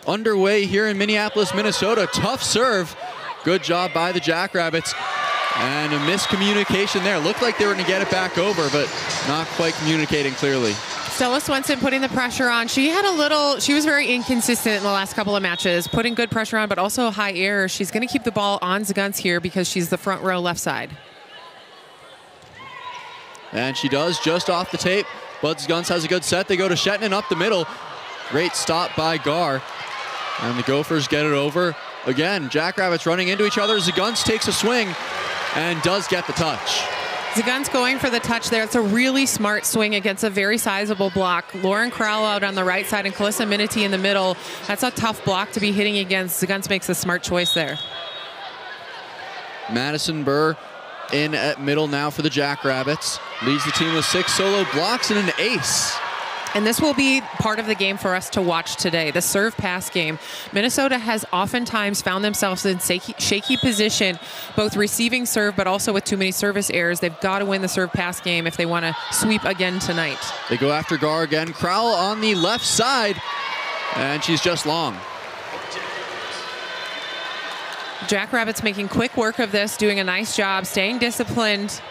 underway here in Minneapolis, Minnesota. Tough serve. Good job by the Jackrabbits. And a miscommunication there. Looked like they were going to get it back over, but not quite communicating clearly. Stella Swenson putting the pressure on. She was very inconsistent in the last couple of matches, putting good pressure on, but also high error. She's going to keep the ball on Zagunts here because she's the front row left side. And she does just off the tape. But Zagunts has a good set. They go to Shetland up the middle. Great stop by Gar. And the Gophers get it over. Again, Jackrabbits running into each other. Zagunts takes a swing and does get the touch. Zagunts going for the touch there. It's a really smart swing against a very sizable block. Lauren Crowell out on the right side and Calissa Minity in the middle. That's a tough block to be hitting against. Zagunts makes a smart choice there. Madison Burr in at middle now for the Jackrabbits. Leads the team with 6 solo blocks and an ace. And this will be part of the game for us to watch today, the serve-pass game. Minnesota has oftentimes found themselves in shaky position, both receiving serve but also with too many service errors. They've got to win the serve-pass game if they want to sweep again tonight. They go after Gar again. Crowell on the left side, and she's just long. Jackrabbits making quick work of this, doing a nice job, staying disciplined.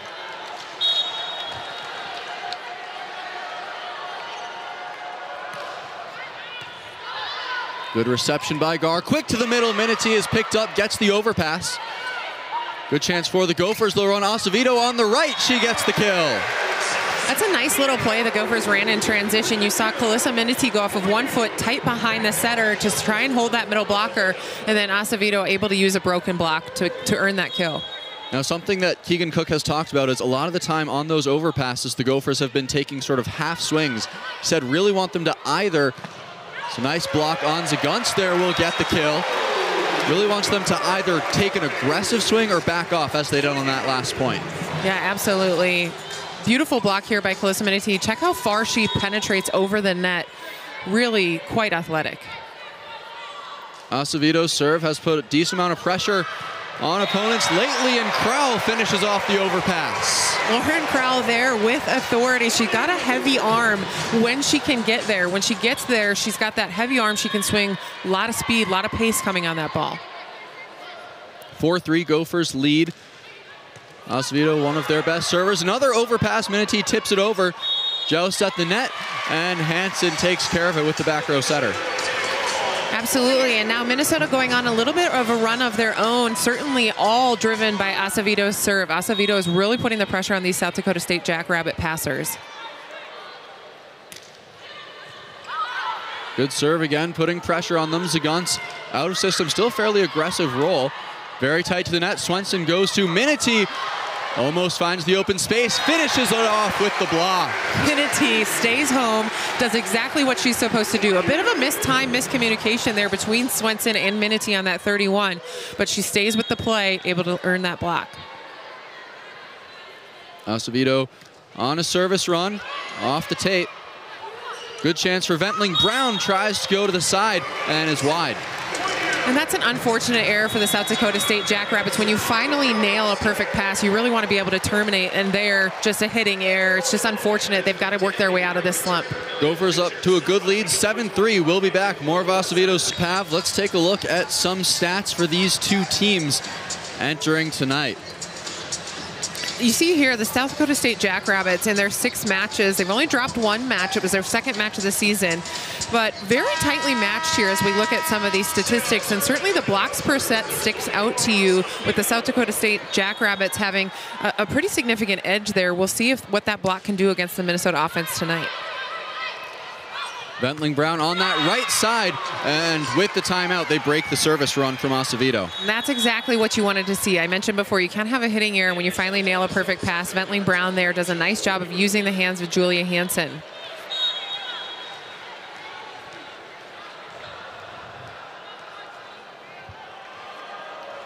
Good reception by Gar. Quick to the middle. Minity is picked up, gets the overpass. Good chance for the Gophers. They'll run Acevedo on the right. She gets the kill. That's a nice little play the Gophers ran in transition. You saw Calissa Minity go off of 1 foot tight behind the setter to try and hold that middle blocker, and then Acevedo able to use a broken block to earn that kill. Now, something that Keegan Cook has talked about is a lot of the time on those overpasses, the Gophers have been taking sort of half swings. He said really want them to either. So nice block on Zagunts there will get the kill. Really wants them to either take an aggressive swing or back off as they did on that last point. Yeah, absolutely. Beautiful block here by Calissa Minity. Check how far she penetrates over the net. Really quite athletic. Acevedo's serve has put a decent amount of pressure on opponents lately, and Crowell finishes off the overpass. Lauren Crowell there with authority. She got a heavy arm when she can get there. When she gets there, she's got that heavy arm. She can swing a lot of speed, a lot of pace coming on that ball. 4-3 Gophers lead. Acevedo, one of their best servers. Another overpass. Minity tips it over. Joust at the net, and Hansen takes care of it with the back row setter. Absolutely, and now Minnesota going on a little bit of a run of their own, certainly all driven by Acevedo's serve. Acevedo is really putting the pressure on these South Dakota State Jackrabbit passers. Good serve again, putting pressure on them. Zagunts out of system, still fairly aggressive roll. Very tight to the net. Swenson goes to Minity. Almost finds the open space, finishes it off with the block. Minity stays home, does exactly what she's supposed to do. A bit of a miscommunication there between Swenson and Minity on that 31, but she stays with the play, able to earn that block. Acevedo on a service run, off the tape. Good chance for Ventling. Brown tries to go to the side and is wide. And that's an unfortunate error for the South Dakota State Jackrabbits. When you finally nail a perfect pass, you really want to be able to terminate, and they're just a hitting error. It's just unfortunate. They've got to work their way out of this slump. Gophers up to a good lead, 7-3. We'll be back. More of Acevedo's Pav. Let's take a look at some stats for these two teams entering tonight. You see here the South Dakota State Jackrabbits in their 6 matches. They've only dropped 1 match. It was their 2nd match of the season, but very tightly matched here as we look at some of these statistics. And certainly the blocks per set sticks out to you with the South Dakota State Jackrabbits having a pretty significant edge there. We'll see what that block can do against the Minnesota offense tonight. Ventling Brown on that right side, and with the timeout, they break the service run from Acevedo. And that's exactly what you wanted to see. I mentioned before, you can't have a hitting error when you finally nail a perfect pass. Ventling Brown there does a nice job of using the hands of Julia Hansen.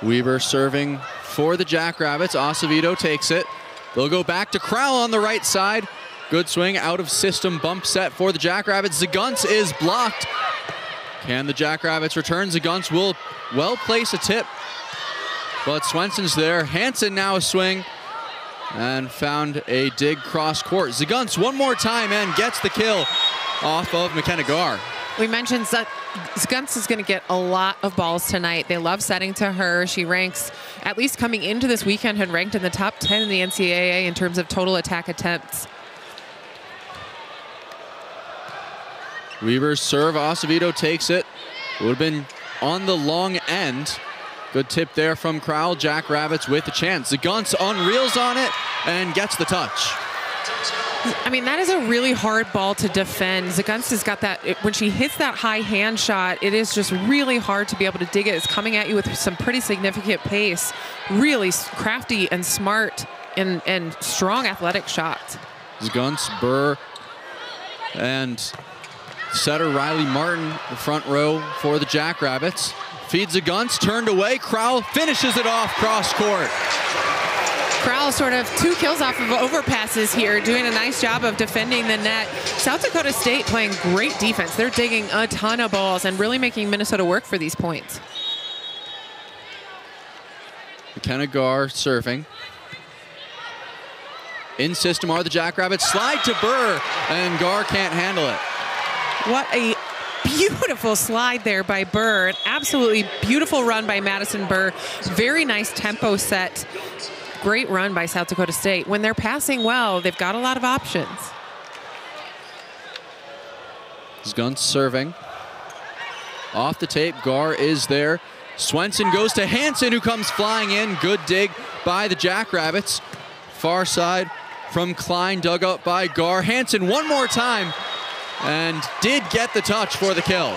Weber serving for the Jackrabbits. Acevedo takes it. They'll go back to Crowell on the right side. Good swing, out of system, bump set for the Jackrabbits. Zagunts is blocked. Can the Jackrabbits return? Zagunts will well place a tip, but Swenson's there. Hansen now a swing, and found a dig cross court. Zagunts one more time and gets the kill off of McKenna Gar. We mentioned Zgunts is going to get a lot of balls tonight. They love setting to her. She ranks, at least coming into this weekend, had ranked in the top 10 in the NCAA in terms of total attack attempts. Weaver's serve, Acevedo takes it. Would have been on the long end. Good tip there from Crowell. Jackrabbits with a chance. Zgunts unreels on it and gets the touch. I mean, that is a really hard ball to defend. Zgunts has got that, when she hits that high hand shot, it is just really hard to be able to dig it. It's coming at you with some pretty significant pace. Really crafty and smart and strong athletic shots. Zgunts, Burr, and setter Riley Martin, the front row for the Jackrabbits. Feeds Zgunts, turned away. Crowell finishes it off cross court. Crowell sort of 2 kills off of overpasses here, doing a nice job of defending the net. South Dakota State playing great defense. They're digging a ton of balls and really making Minnesota work for these points. McKenna Gar serving. In system are the Jackrabbits. Slide to Burr, and Gar can't handle it. What a beautiful slide there by Burr. An absolutely beautiful run by Madison Burr. Very nice tempo set. Great run by South Dakota State. When they're passing well, they've got a lot of options. Zgunts serving. Off the tape, Gar is there. Swenson goes to Hansen, who comes flying in. Good dig by the Jackrabbits. Far side from Klein, dug up by Gar. Hansen one more time, and did get the touch for the kill.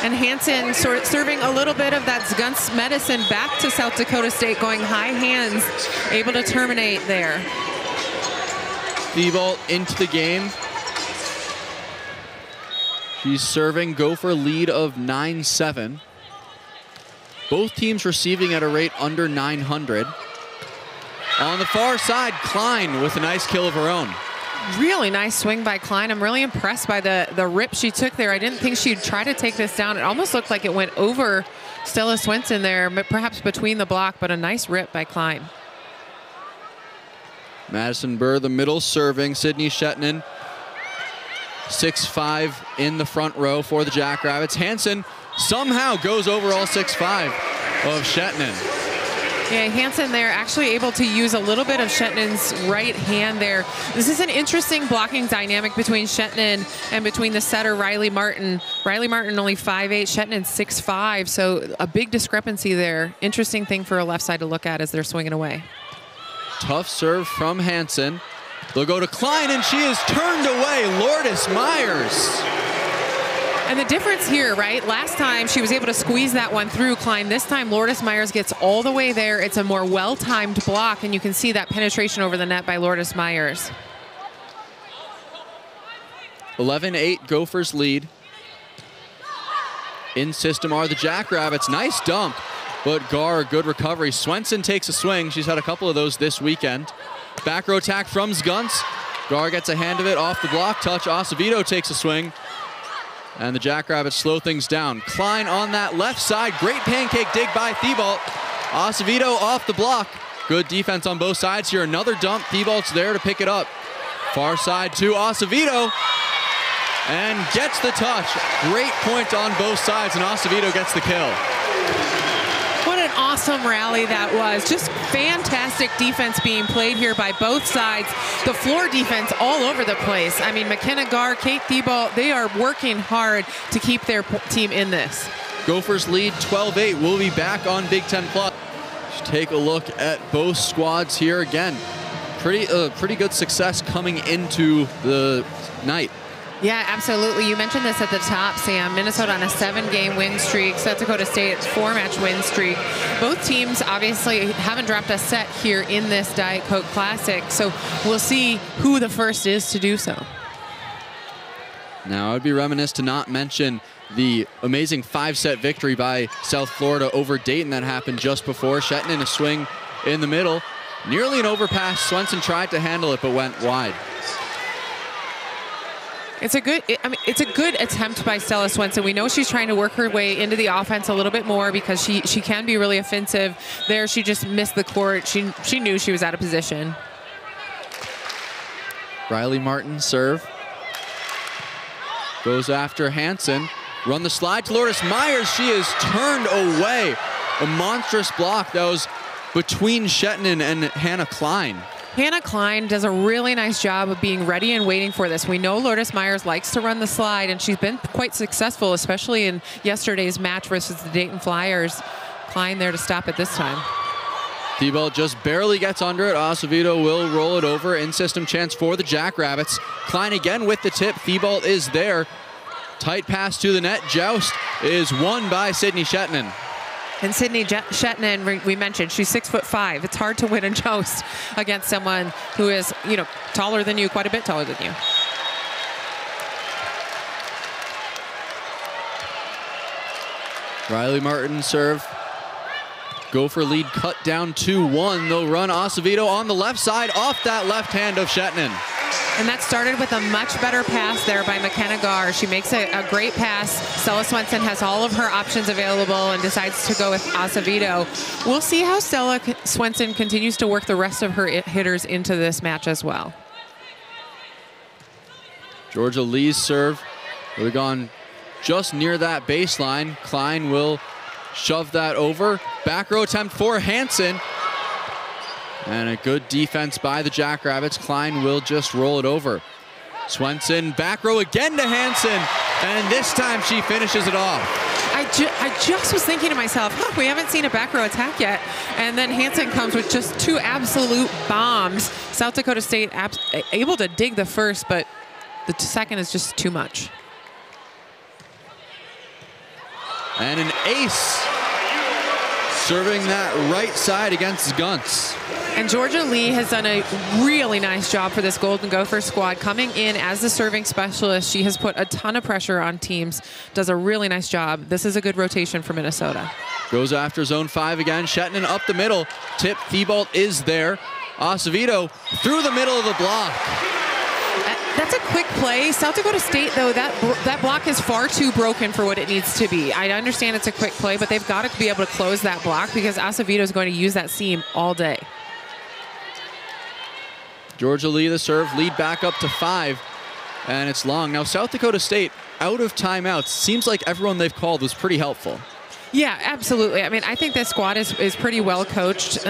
And Hansen sort of serving a little bit of that Zgunts medicine back to South Dakota State, going high hands, able to terminate there. Thibault into the game. She's serving, Gopher lead of 9-7. Both teams receiving at a rate under 900. On the far side, Klein with a nice kill of her own. Really nice swing by Klein. I'm really impressed by the rip she took there. I didn't think she'd try to take this down. It almost looked like it went over Stella Swenson there, perhaps between the block, but a nice rip by Klein. Madison Burr, the middle, serving. Sydney Shetnin, 6'5" in the front row for the Jackrabbits. Hansen somehow goes over all 6'5" of Shetnin. Yeah, Hansen there actually able to use a little bit of Shetnin's right hand there. This is an interesting blocking dynamic between Shetnin and between the setter Riley Martin. Riley Martin only 5'8", Shetnin 6'5", so a big discrepancy there. Interesting thing for a left side to look at as they're swinging away. Tough serve from Hansen. They'll go to Klein, and she is turned away. Lourdes Myers. And the difference here, right? Last time she was able to squeeze that one through Klein. This time Lourdes Myers gets all the way there. It's a more well-timed block, and you can see that penetration over the net by Lourdes Myers. 11-8 Gophers lead. In system are the Jackrabbits. Nice dump, but Gar, good recovery. Swenson takes a swing. She's had a couple of those this weekend. Back row attack from Zgunts. Gar gets a hand of it off the block touch. Acevedo takes a swing. And the Jackrabbits slow things down. Klein on that left side. Great pancake dig by Thibault. Acevedo off the block. Good defense on both sides here. Another dump. Thibault's there to pick it up. Far side to Acevedo. And gets the touch. Great point on both sides, and Acevedo gets the kill. What an awesome rally that was. Just fantastic defense being played here by both sides. The floor defense all over the place. I mean, McKenna Gar, Kate Thibault, they are working hard to keep their team in this. Gophers lead 12-8. We'll be back on Big Ten Plus. Just take a look at both squads here again. Pretty good success coming into the night. Yeah, absolutely. You mentioned this at the top, Sam. Minnesota on a 7-game win streak. South Dakota State 4-match win streak. Both teams obviously haven't dropped a set here in this Diet Coke Classic, so we'll see who the first is to do so. Now, I'd be remiss to not mention the amazing 5-set victory by South Florida over Dayton that happened just before. Shetnin a swing in the middle. Nearly an overpass. Swenson tried to handle it, but went wide. It's a good attempt by Stella Swenson. We know she's trying to work her way into the offense a little bit more because she can be really offensive. There, she just missed the court. She knew she was out of position. Riley Martin serve. Goes after Hansen. Run the slide to Lourdes Myers. She is turned away. A monstrous block that was between Shetnin and Hannah Klein. Hannah Klein does a really nice job of being ready and waiting for this. We know Lourdes Myers likes to run the slide, and she's been quite successful, especially in yesterday's match versus the Dayton Flyers. Klein there to stop it this time. Thibault just barely gets under it. Acevedo will roll it over. In-system chance for the Jackrabbits. Klein again with the tip. Thibault is there. Tight pass to the net. Joust is won by Sydney Shetnin. And Sydney Shetnin, we mentioned, she's 6'5". It's hard to win a joust against someone who is, you know, taller than you, quite a bit taller than you. Riley Martin serve. Gopher lead cut down 2-1. They'll run Acevedo on the left side off that left hand of Shetnin. And that started with a much better pass there by McKenna Garr. She makes a great pass. Stella Swenson has all of her options available and decides to go with Acevedo. We'll see how Stella Swenson continues to work the rest of her hitters into this match as well. Georgia Lee's serve would have gone just near that baseline. Klein will shove that over. Back row attempt for Hansen. And a good defense by the Jackrabbits. Klein will just roll it over. Swenson back row again to Hansen. And this time she finishes it off. I just was thinking to myself, we haven't seen a back row attack yet. And then Hansen comes with just two absolute bombs. South Dakota State able to dig the first, but the second is just too much. And an ace serving that right side against Guntz. And Georgia Lee has done a really nice job for this Golden Gopher squad. Coming in as the serving specialist, she has put a ton of pressure on teams, does a really nice job. This is a good rotation for Minnesota. Goes after zone 5 again. Shetnin up the middle. Tip, Thibault is there. Acevedo through the middle of the block. That's a quick play. South Dakota State, though, that block is far too broken for what it needs to be. I understand it's a quick play, but they've got to be able to close that block because Acevedo is going to use that seam all day. Georgia Lee the serve, lead back up to 5, and it's long. Now South Dakota State out of timeouts. Seems like everyone they've called was pretty helpful. Yeah, absolutely. I mean, I think this squad is pretty well coached.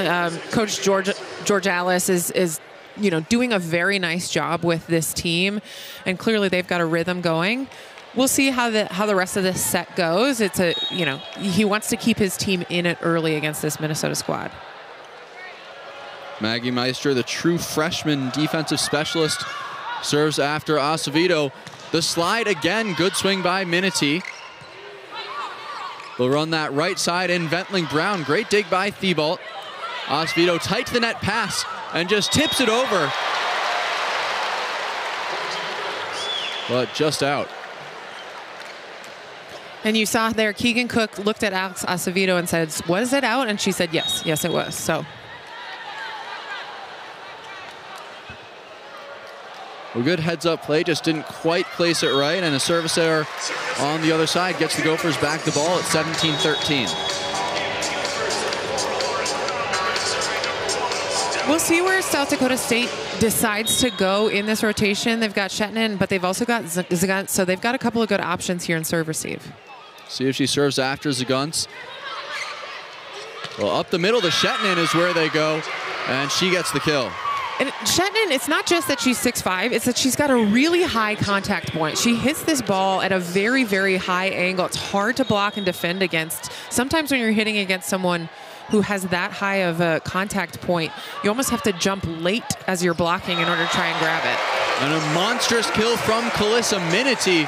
Coach George Alice is you know, doing a very nice job with this team, and clearly they've got a rhythm going. We'll see how the rest of this set goes. It's a, you know, he wants to keep his team in it early against this Minnesota squad. Maggie Meister, the true freshman defensive specialist, serves after Acevedo. The slide again, good swing by Minity. They'll run that right side in Ventling Brown. Great dig by Thibault. Acevedo tight to the net pass and just tips it over. But just out. And you saw there, Keegan Cook looked at Alex Acevedo and said, was it out? And she said, yes, yes it was. So. A good heads-up play, just didn't quite place it right, and a service error on the other side gets the Gophers back the ball at 17-13. We'll see where South Dakota State decides to go in this rotation. They've got Shetnin, but they've also got Zaguntz, so they've got a couple of good options here in serve receive. See if she serves after Zaguntz. Well, up the middle to Shetnin is where they go, and she gets the kill. And Shetnin, it's not just that she's 6'5", it's that she's got a really high contact point. She hits this ball at a very, very high angle. It's hard to block and defend against. Sometimes when you're hitting against someone who has that high of a contact point, you almost have to jump late as you're blocking in order to try and grab it. And a monstrous kill from Calissa Minity.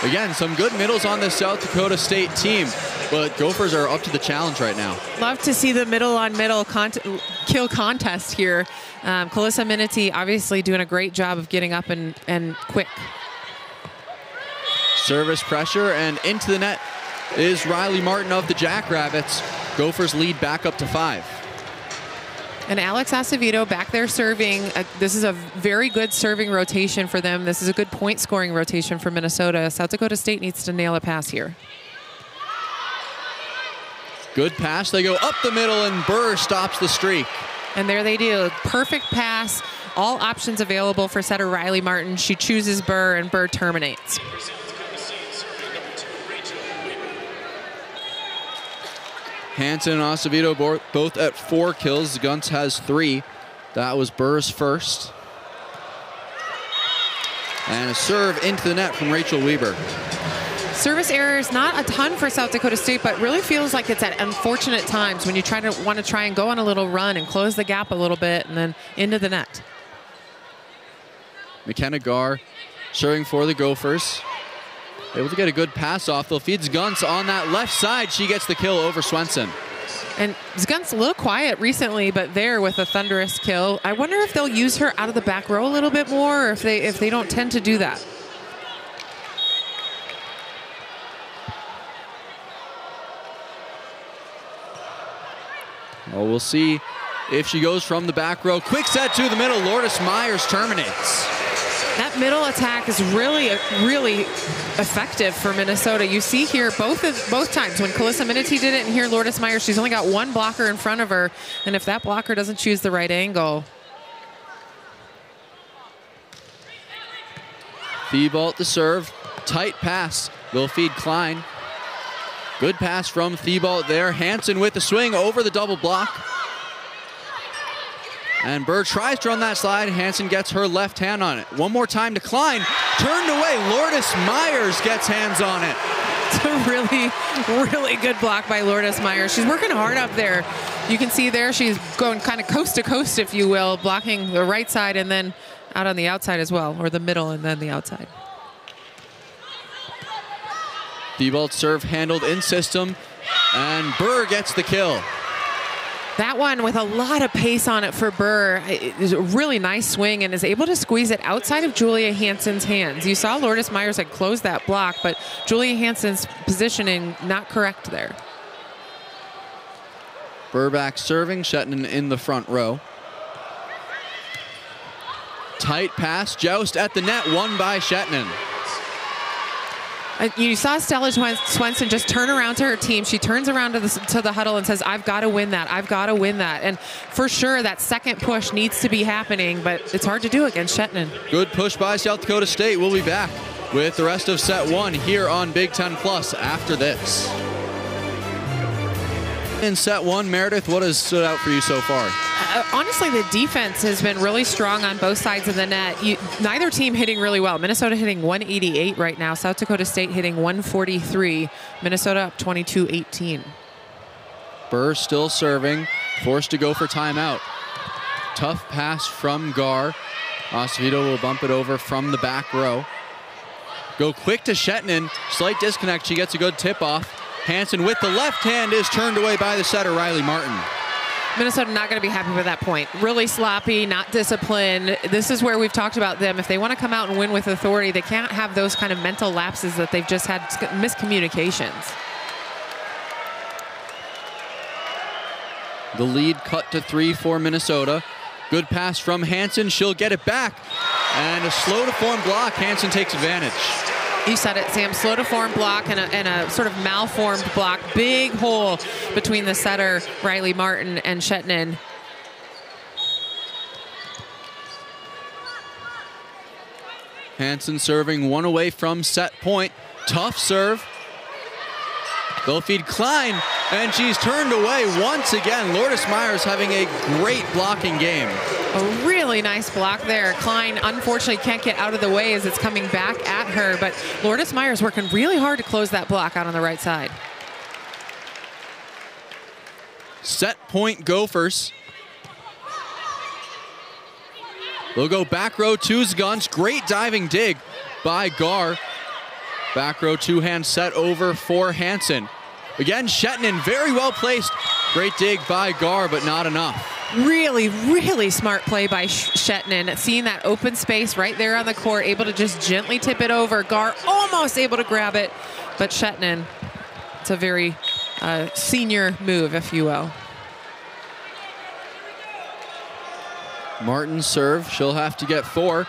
Again, some good middles on the South Dakota State team, but Gophers are up to the challenge right now. Love to see the middle-on-middle kill contest here. Calissa Minity obviously doing a great job of getting up and quick. Service pressure, and into the net is Riley Martin of the Jackrabbits. Gophers lead back up to 5. And Alex Acevedo back there serving. This is a very good serving rotation for them. This is a good point scoring rotation for Minnesota. South Dakota State needs to nail a pass here. Good pass. They go up the middle, and Burr stops the streak. And there they do. Perfect pass. All options available for setter Riley Martin. She chooses Burr, and Burr terminates. Hansen and Acevedo both at 4 kills. Guntz has 3. That was Burr's first. And a serve into the net from Rachel Weber. Service errors, not a ton for South Dakota State, but really feels like it's at unfortunate times when you want to try and go on a little run and close the gap a little bit and then into the net. McKenna Gar serving for the Gophers. Able to get a good pass off, though. Feeds Guntz on that left side. She gets the kill over Swenson. And Guntz a little quiet recently, but there with a thunderous kill. I wonder if they'll use her out of the back row a little bit more, or if they don't tend to do that. Well, we'll see if she goes from the back row. Quick set to the middle. Lourdes Myers terminates. That middle attack is really effective for Minnesota. You see here both times when Calissa Minity did it and here Lourdes Myers, she's only got one blocker in front of her. And if that blocker doesn't choose the right angle. Thibault to serve. Tight pass. Will feed Klein. Good pass from Thibault there. Hansen with the swing over the double block. And Burr tries to run that slide. Hansen gets her left hand on it. One more time to Klein. Turned away. Lourdes Myers gets hands on it. It's a really good block by Lourdes Myers. She's working hard up there. You can see there she's going kind of coast to coast, if you will, blocking the right side and then out on the outside as well, or the middle and then the outside. Thibault serve handled in system, and Burr gets the kill. That one with a lot of pace on it for Burr. It is a really nice swing and is able to squeeze it outside of Julia Hansen's hands. You saw Lourdes Myers had closed that block, but Julia Hansen's positioning not correct there. Burr back serving, Shetton in the front row. Tight pass, joust at the net, won by Shetton. You saw Stella Swenson just turn around to her team. She turns around to the huddle and says, I've got to win that. I've got to win that. And for sure, that second push needs to be happening, but it's hard to do against Shetton. Good push by South Dakota State. We'll be back with the rest of set 1 here on Big Ten Plus after this. In set 1, Meredith, what has stood out for you so far? Honestly, the defense has been really strong on both sides of the net. Neither team hitting really well. Minnesota hitting 188 right now. South Dakota State hitting 143. Minnesota up 22-18. Burr still serving, forced to go for timeout. Tough pass from Gar. Acevedo will bump it over from the back row. Go quick to Shetton. Slight disconnect. She gets a good tip off. Hansen with the left hand is turned away by the setter, Riley Martin. Minnesota not going to be happy with that point. Really sloppy, not disciplined. This is where we've talked about them. If they want to come out and win with authority, they can't have those kind of mental lapses that they've just had, miscommunications. The lead cut to 3 for Minnesota. Good pass from Hansen. She'll get it back. And a slow to form block. Hansen takes advantage. You said it, Sam. Slow to form block and a sort of malformed block. Big hole between the setter, Riley Martin, and Shetton. Hansen serving one away from set point. Tough serve. They'll feed Klein, and she's turned away once again. Lourdes Myers having a great blocking game. A really nice block there. Klein, unfortunately, can't get out of the way as it's coming back at her, but Lourdes Myers working really hard to close that block out on the right side. Set point Gophers. They'll go back row to Guntz. Great diving dig by Gar. Back row two-hand set over for Hansen. Again, Shetton very well placed. Great dig by Gar, but not enough. Really, really smart play by Shetton. Seeing that open space right there on the court, able to just gently tip it over. Gar almost able to grab it, but Shetton, it's a very senior move, if you will. Martin serve, she'll have to get 4.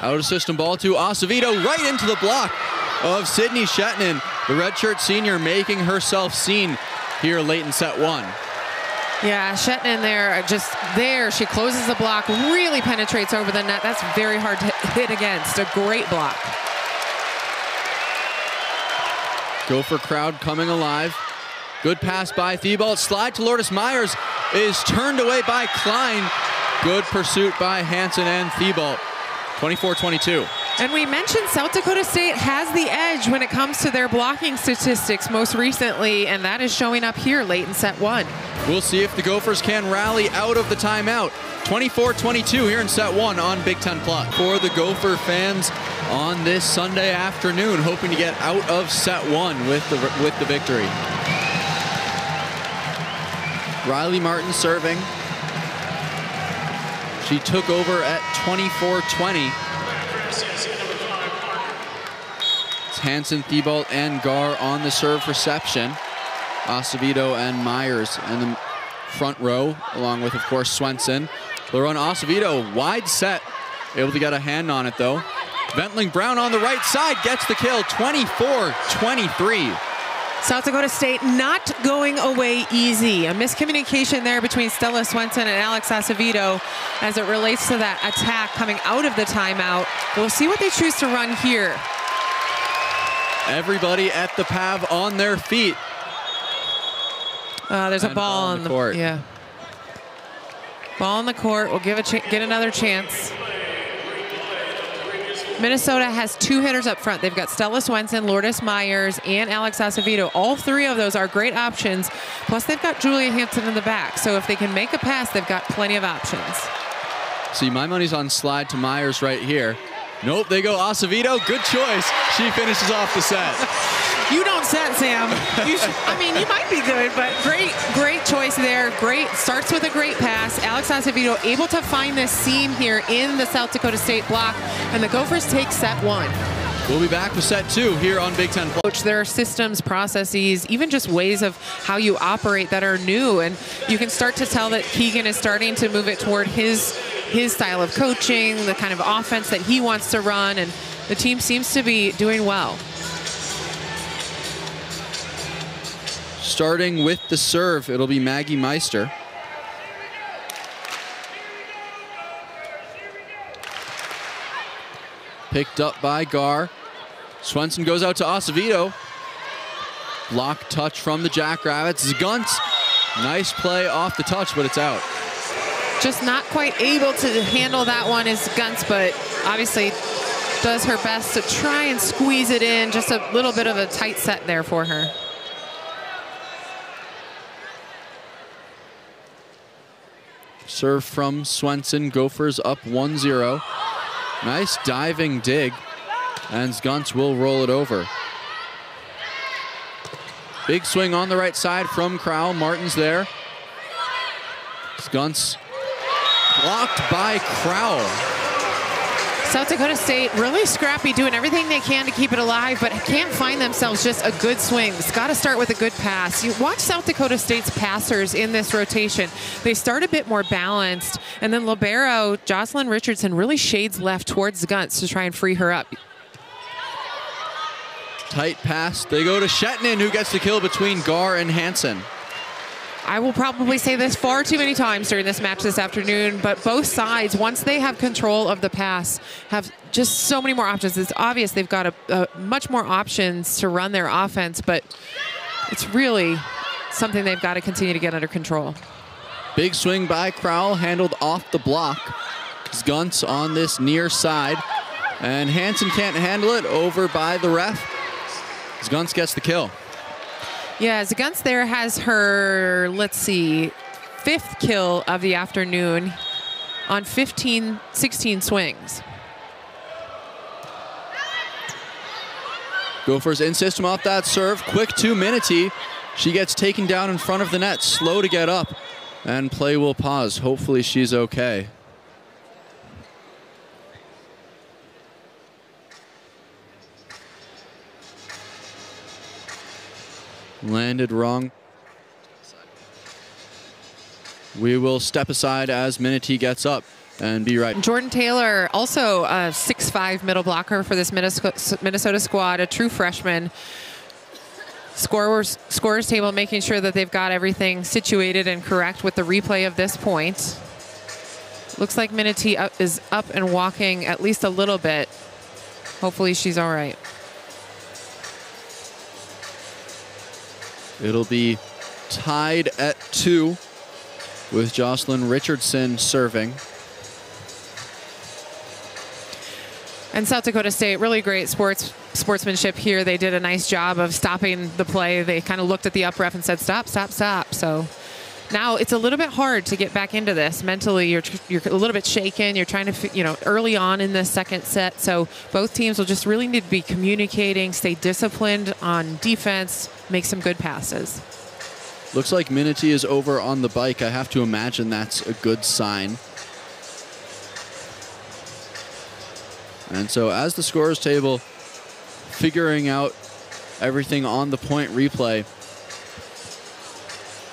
Out of system ball to Acevedo, right into the block of Sydney Shetton. The redshirt senior making herself seen here late in set 1. Yeah, Shetton there, just there. She closes the block, really penetrates over the net. That's very hard to hit against. A great block. Gopher crowd coming alive. Good pass by Thibault. Slide to Lourdes Myers is turned away by Klein. Good pursuit by Hansen and Thibault. 24-22. And we mentioned South Dakota State has the edge when it comes to their blocking statistics most recently, and that is showing up here late in set one. We'll see if the Gophers can rally out of the timeout. 24-22 here in set one on Big Ten Plus. For the Gopher fans on this Sunday afternoon, hoping to get out of set one with the victory. Riley Martin serving. She took over at 24-20. It's Hansen, Thibault, and Gar on the serve reception. Acevedo and Myers in the front row, along with, of course, Swenson. They'll run Acevedo, wide set, able to get a hand on it, though. Ventling Brown on the right side gets the kill, 24-23. South Dakota State not going away easy. A miscommunication there between Stella Swenson and Alex Acevedo as it relates to that attack coming out of the timeout. We'll see what they choose to run here. Everybody at the Pav on their feet. There's a ball on the court. Yeah. Ball on the court. We'll get another chance. Minnesota has two hitters up front. They've got Stella Swenson, Lourdes Myers, and Alex Acevedo. All three of those are great options. Plus, they've got Julia Hansen in the back. So if they can make a pass, they've got plenty of options. See, my money's on slide to Myers right here. Nope, they go Acevedo. Good choice. She finishes off the set. You don't set, Sam. I mean, you might be good, but great choice there. Great, starts with a great pass. Alex Acevedo able to find this seam here in the South Dakota State block, and the Gophers take set one. We'll be back with set two here on Big Ten Plus. There are systems, processes, even just ways of how you operate that are new, and you can start to tell that Keegan is starting to move it toward his style of coaching, the kind of offense that he wants to run, and the team seems to be doing well. Starting with the serve, it'll be Maggie Meister. Picked up by Gar. Swenson goes out to Acevedo. Block touch from the Jackrabbits. Zguntz, nice play off the touch, but it's out. Just not quite able to handle that one is Zguntz, but obviously does her best to try and squeeze it in. Just a little bit of a tight set there for her. Serve from Swenson. Gophers up 1-0. Nice diving dig, and Zguntz will roll it over. Big swing on the right side from Crowell. Martin's there. Zguntz blocked by Crowell. South Dakota State really scrappy, doing everything they can to keep it alive, but can't find themselves just a good swing. It's got to start with a good pass. You watch South Dakota State's passers in this rotation. They start a bit more balanced, and then libero Jocelyn Richardson really shades left towards Zguntz to try and free her up. Tight pass. They go to Shetnin, who gets the kill between Gar and Hansen. I will probably say this far too many times during this match this afternoon, but both sides, once they have control of the pass, have just so many more options. It's obvious they've got much more options to run their offense, but it's really something they've got to continue to get under control. Big swing by Crowell, handled off the block. Zguntz on this near side, and Hansen can't handle it, over by the ref. Zguntz gets the kill. Yeah, Zguntz there has her, let's see, 5th kill of the afternoon on 16 swings. Gophers in system off that serve. Quick to Minneapolis. She gets taken down in front of the net, slow to get up, and play will pause. Hopefully she's okay. Landed wrong. We will step aside as Minneapolis gets up and be right. Jordan Taylor, also a 6'5" middle blocker for this Minnesota squad, a true freshman. Scorers table making sure that they've got everything situated and correct with the replay of this point. Looks like Minneapolis is up and walking at least a little bit. Hopefully she's all right. It'll be tied at 2 with Jocelyn Richardson serving. And South Dakota State, really great sportsmanship here. They did a nice job of stopping the play. They kind of looked at the up ref and said, stop, stop, stop. So now it's a little bit hard to get back into this. Mentally, you're a little bit shaken. You're trying to, early on in the second set. So both teams will just really need to be communicating, stay disciplined on defense, make some good passes. Looks like Minnesota is over on the bike. I have to imagine that's a good sign. And so as the scorers table figuring out everything on the point replay,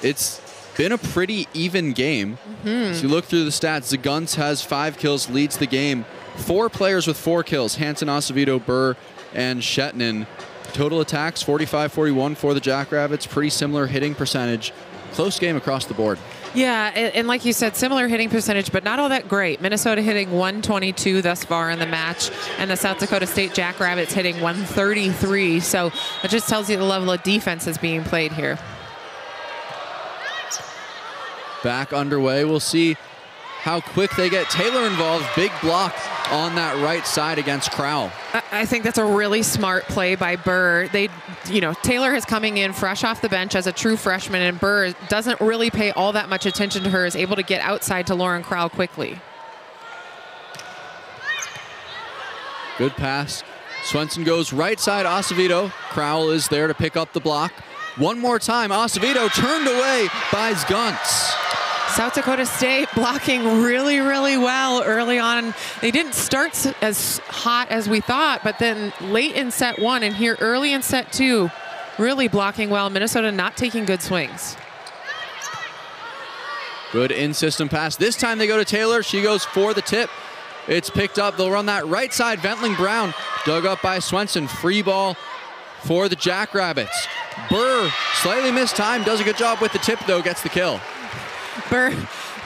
it's been a pretty even game. As you look through the stats, Zagunts has 5 kills, leads the game. 4 players with 4 kills, Hansen, Acevedo, Burr, and Shetnin. Total attacks, 45-41 for the Jackrabbits. Pretty similar hitting percentage. Close game across the board. Yeah, and like you said, similar hitting percentage, but not all that great. Minnesota hitting 122 thus far in the match, and the South Dakota State Jackrabbits hitting 133. So it just tells you the level of defense that's being played here. Back underway. We'll see how quick they get Taylor involved. Big block on that right side against Crowell. I think that's a really smart play by Burr. Taylor is coming in fresh off the bench as a true freshman, and Burr doesn't really pay all that much attention to her, is able to get outside to Lauren Crowell quickly. Good pass. Swenson goes right side, Acevedo. Crowell is there to pick up the block. One more time, Acevedo turned away by Zagunts. South Dakota State blocking really, really well early on. They didn't start as hot as we thought, but then late in set 1 and here early in set 2, really blocking well. Minnesota not taking good swings. Good in-system pass. This time they go to Taylor. She goes for the tip. It's picked up. They'll run that right side. Ventling Brown dug up by Swenson. Free ball for the Jackrabbits. Burr, slightly missed time, does a good job with the tip though, gets the kill. Burr,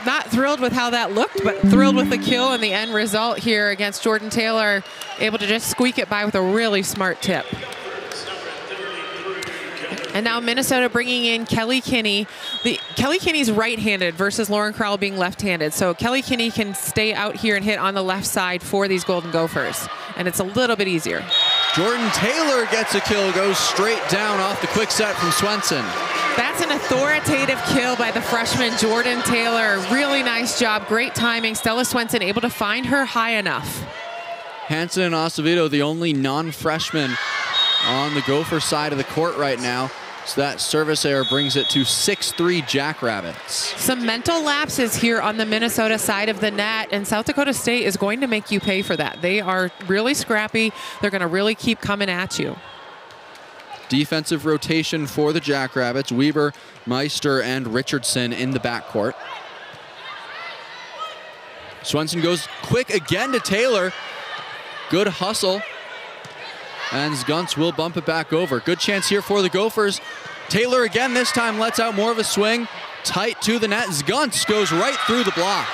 not thrilled with how that looked, but thrilled with the kill and the end result here against Jordan Taylor, able to just squeak it by with a really smart tip. And now Minnesota bringing in Kelly Kinney. Kelly Kinney's right-handed versus Lauren Crowell being left-handed. So Kelly Kinney can stay out here and hit on the left side for these Golden Gophers. And it's a little bit easier. Jordan Taylor gets a kill, goes straight down off the quick set from Swenson. That's an authoritative kill by the freshman Jordan Taylor. Really nice job, great timing. Stella Swenson able to find her high enough. Hansen and Acevedo, the only non-freshmen on the Gopher side of the court right now. So that service error brings it to 6-3 Jackrabbits. Some mental lapses here on the Minnesota side of the net, and South Dakota State is going to make you pay for that. They are really scrappy. They're going to really keep coming at you. Defensive rotation for the Jackrabbits. Weber, Meister, and Richardson in the backcourt. Swenson goes quick again to Taylor. Good hustle. And Zagunts will bump it back over. Good chance here for the Gophers. Taylor again, this time lets out more of a swing. Tight to the net. Zagunts goes right through the block.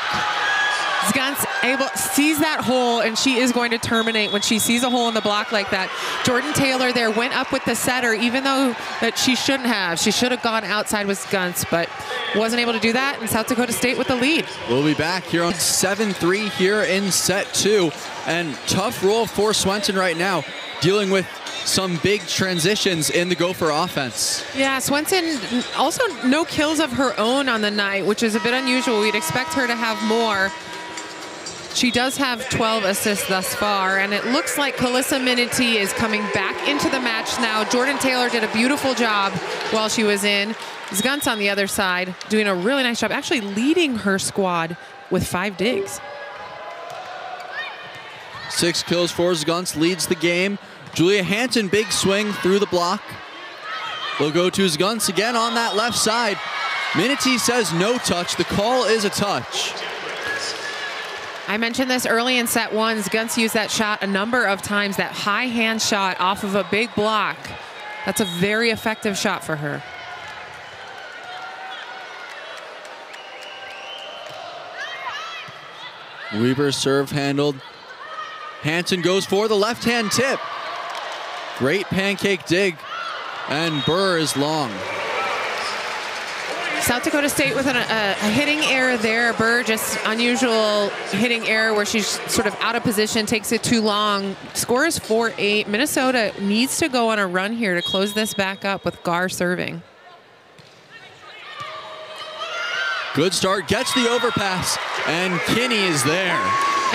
Zagunts sees that hole, and she is going to terminate when she sees a hole in the block like that. Jordan Taylor there went up with the setter, even though that she shouldn't have. She should have gone outside with Zagunts, but wasn't able to do that, and South Dakota State with the lead. We'll be back here on 7-3 here in set 2. And tough roll for Swenson right now, dealing with some big transitions in the Gopher offense. Yeah, Swenson also no kills of her own on the night, which is a bit unusual. We'd expect her to have more. She does have 12 assists thus far, and it looks like Calissa Minity is coming back into the match now. Jordan Taylor did a beautiful job while she was in. Zagunts on the other side doing a really nice job, actually leading her squad with 5 digs. 6 kills for Zagunts, leads the game. Julia Hansen, big swing through the block. We'll go to Zagunts again on that left side. Minity says no touch. The call is a touch. I mentioned this early in set 1. Zagunts used that shot a number of times, that high hand shot off of a big block. That's a very effective shot for her. Weber's serve handled. Hansen goes for the left-hand tip. Great pancake dig, and Burr is long. South Dakota State with a hitting error there. Burr just unusual hitting error where she's sort of out of position, takes it too long. Score is 4-8. Minnesota needs to go on a run here to close this back up with Gar serving. Good start, gets the overpass, and Kinney is there.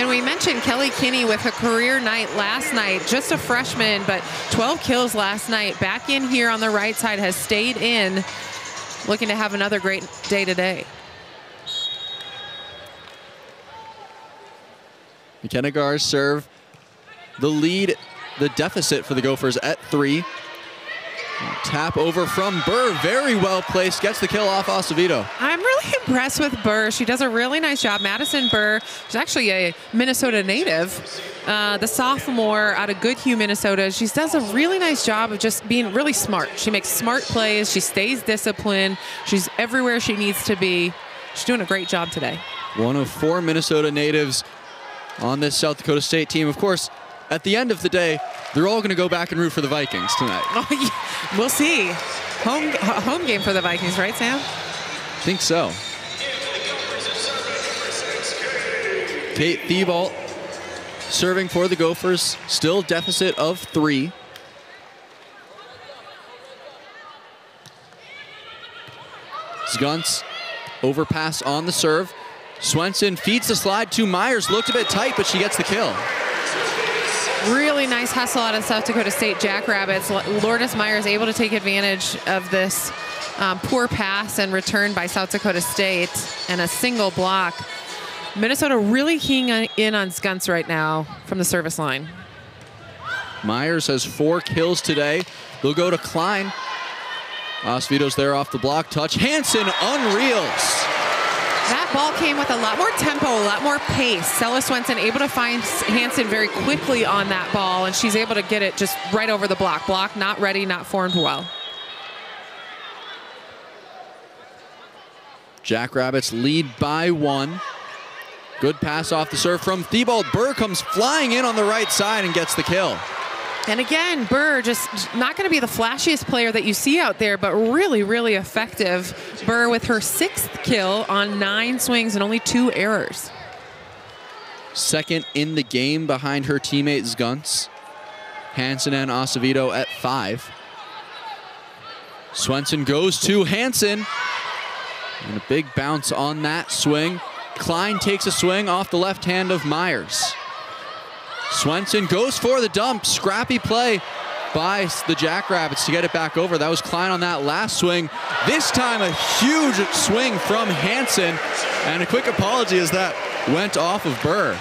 And we mentioned Kelly Kinney with her career night last night, just a freshman, but 12 kills last night. Back in here on the right side, has stayed in, looking to have another great day today. McKenna Gar's serve, the deficit for the Gophers at 3. Tap over from Burr, very well placed, gets the kill off Acevedo. I'm really impressed with Burr. She does a really nice job. Madison Burr, she's actually a Minnesota native, the sophomore out of Goodhue, Minnesota. She does a really nice job of just being really smart. She makes smart plays. She stays disciplined. She's everywhere she needs to be. She's doing a great job today. One of 4 Minnesota natives on this South Dakota State team. Of course, at the end of the day, they're all going to go back and root for the Vikings tonight. Oh, yeah. We'll see. Home game for the Vikings, right, Sam? I think so. Kate Thibault serving for the Gophers, still deficit of 3. Zgunts overpass on the serve. Swenson feeds the slide to Myers, looked a bit tight, but she gets the kill. Really nice hustle out of South Dakota State Jackrabbits. Lourdes Myers able to take advantage of this poor pass and return by South Dakota State and a single block. Minnesota really keying in on Zgunts right now from the service line. Myers has 4 kills today. They'll go to Klein. Acevedo's there off the block touch. Hansen unreels. That ball came with a lot more tempo, a lot more pace. Stella Swenson able to find Hansen very quickly on that ball, and she's able to get it just right over the block. Block not ready, not formed well. Jackrabbits lead by 1. Good pass off the serve from Thibault. Burr comes flying in on the right side and gets the kill. And again, Burr just not going to be the flashiest player that you see out there, but really, really effective. Burr with her 6th kill on 9 swings and only 2 errors. Second in the game behind her teammate Zgunts. Hansen and Acevedo at 5. Swenson goes to Hansen. And a big bounce on that swing. Klein takes a swing off the left hand of Myers. Swenson goes for the dump. Scrappy play by the Jackrabbits to get it back over. That was Klein on that last swing. This time a huge swing from Hansen. And a quick apology as that went off of Burr.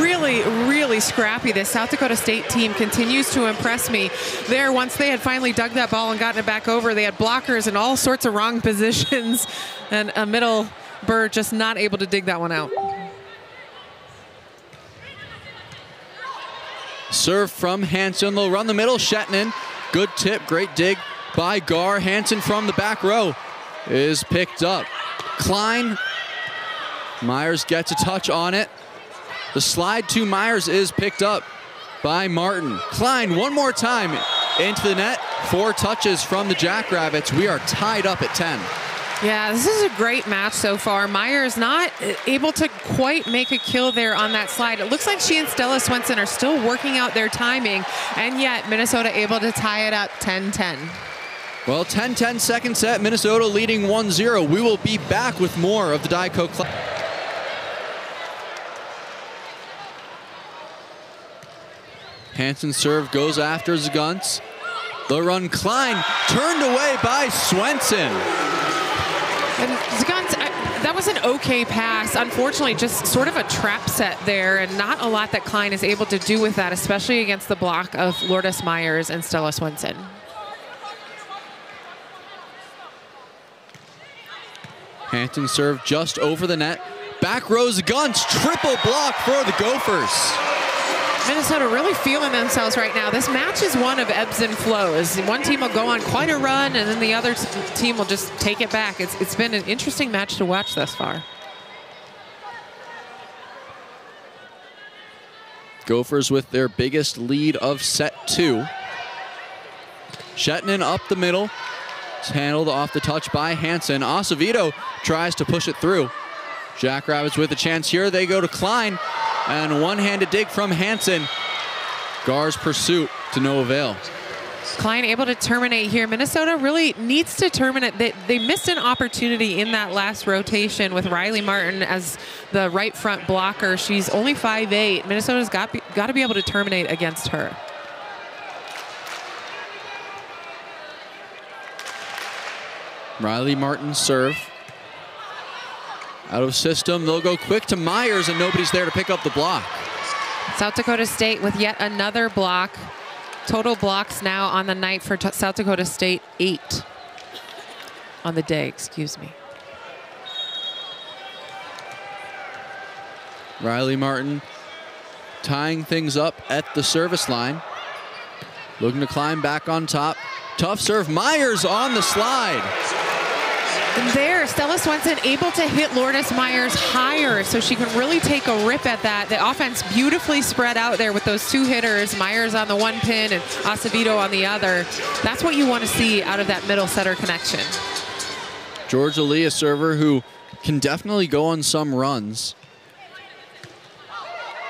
Really, really scrappy. This South Dakota State team continues to impress me. There, once they had finally dug that ball and gotten it back over, they had blockers in all sorts of wrong positions. And a middle Burr just not able to dig that one out. Serve from Hansen. They'll run the middle. Shetnin. Good tip. Great dig by Gar. Hansen from the back row is picked up. Klein. Myers gets a touch on it. The slide to Myers is picked up by Martin. Klein one more time into the net. 4 touches from the Jackrabbits. We are tied up at 10. Yeah, this is a great match so far. Myers not able to quite make a kill there on that slide. It looks like she and Stella Swenson are still working out their timing, and yet Minnesota able to tie it up 10-10. Well, 10-10 second set. Minnesota leading 1-0. We will be back with more of the Dico Club. Hansen's serve goes after Zgunts. The run Klein turned away by Swenson. And Zgunts, that was an okay pass. Unfortunately, just sort of a trap set there, and not a lot that Klein is able to do with that, especially against the block of Lourdes Myers and Stella Swenson. Hansen serve just over the net. Back row Zgunts, triple block for the Gophers. Minnesota really feeling themselves right now. This match is one of ebbs and flows. One team will go on quite a run, and then the other team will just take it back. It's been an interesting match to watch thus far. Gophers with their biggest lead of set 2. Shetnin up the middle. It's handled off the touch by Hansen. Acevedo tries to push it through. Jackrabbits with a chance here. They go to Klein, and one-handed dig from Hansen. Gar's pursuit to no avail. Klein able to terminate here. Minnesota really needs to terminate. They missed an opportunity in that last rotation with Riley Martin as the right front blocker. She's only 5'8". Minnesota's got to be able to terminate against her. Riley Martin serve. Out of system, they'll go quick to Myers, and nobody's there to pick up the block. South Dakota State with yet another block. Total blocks now on the night for South Dakota State, 8 on the day, excuse me. Riley Martin tying things up at the service line. Looking to climb back on top. Tough serve, Myers on the slide. And there, Stella Swenson able to hit Lourdes Myers higher so she can really take a rip at that. The offense beautifully spread out there with those two hitters, Myers on the one pin and Acevedo on the other. That's what you want to see out of that middle setter connection. Georgia Lee, a server who can definitely go on some runs.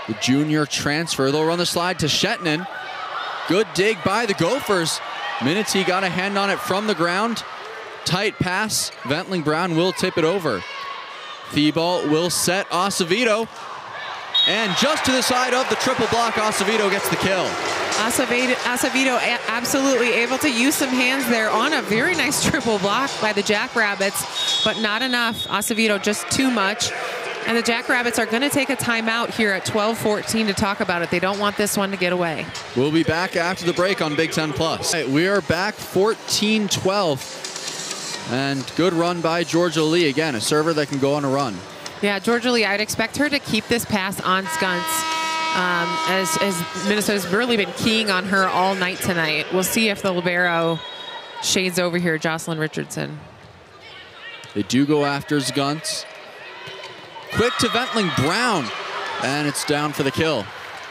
The junior transfer, they'll run the slide to Shetnin. Good dig by the Gophers. Minity got a hand on it from the ground. Tight pass. Ventling Brown will tip it over. Thibault will set Acevedo. And just to the side of the triple block, Acevedo gets the kill. Acevedo absolutely able to use some hands there on a very nice triple block by the Jackrabbits, but not enough. Acevedo just too much. And the Jackrabbits are going to take a timeout here at 12:14 to talk about it. They don't want this one to get away. We'll be back after the break on Big Ten Plus. Right, we are back 14-12. And good run by Georgia Lee. Again, a server that can go on a run. Yeah, Georgia Lee, I'd expect her to keep this pass on skunts as Minnesota's really been keying on her all night tonight. We'll see if the libero shades over here, Jocelyn Richardson. They do go after Skunts. Quick to Ventling Brown, and it's down for the kill.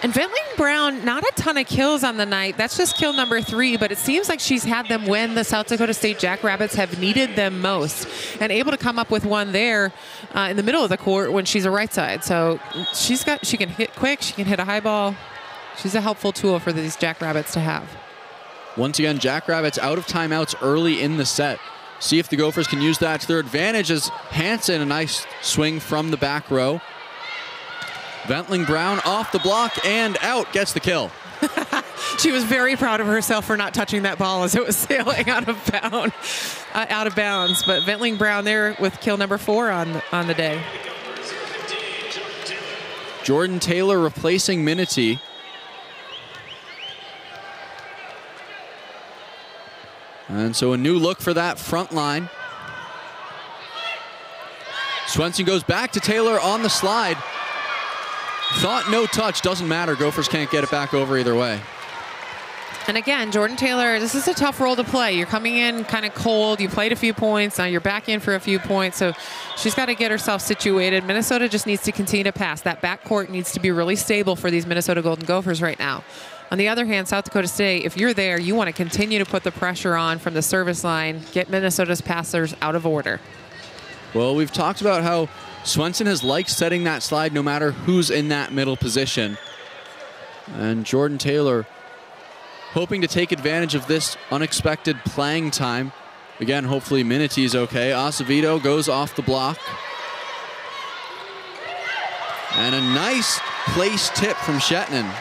And Ventling Brown, not a ton of kills on the night. That's just kill number 3, but it seems like she's had them when the South Dakota State Jackrabbits have needed them most, and able to come up with one there in the middle of the court when she's a right side. So she can hit quick, she can hit a high ball. She's a helpful tool for these Jackrabbits to have. Once again, Jackrabbits out of timeouts early in the set. See if the Gophers can use that to their advantage as Hansen, a nice swing from the back row. Ventling Brown off the block and out, gets the kill. She was very proud of herself for not touching that ball as it was sailing out of bounds. But Ventling Brown there with kill number 4 on the day. Jordan Taylor replacing Minity. And so a new look for that front line. Swenson goes back to Taylor on the slide. Thought no touch, doesn't matter. Gophers can't get it back over either way. And again, Jordan Taylor, this is a tough role to play. You're coming in kind of cold. You played a few points. Now you're back in for a few points. So she's got to get herself situated. Minnesota just needs to continue to pass. That backcourt needs to be really stable for these Minnesota Golden Gophers right now. On the other hand, South Dakota State, if you're there, you want to continue to put the pressure on from the service line, get Minnesota's passers out of order. Well, we've talked about how Swenson has liked setting that slide no matter who's in that middle position. And Jordan Taylor hoping to take advantage of this unexpected playing time. Again, hopefully Minity's okay. Acevedo goes off the block. And a nice place tip from Shetnin.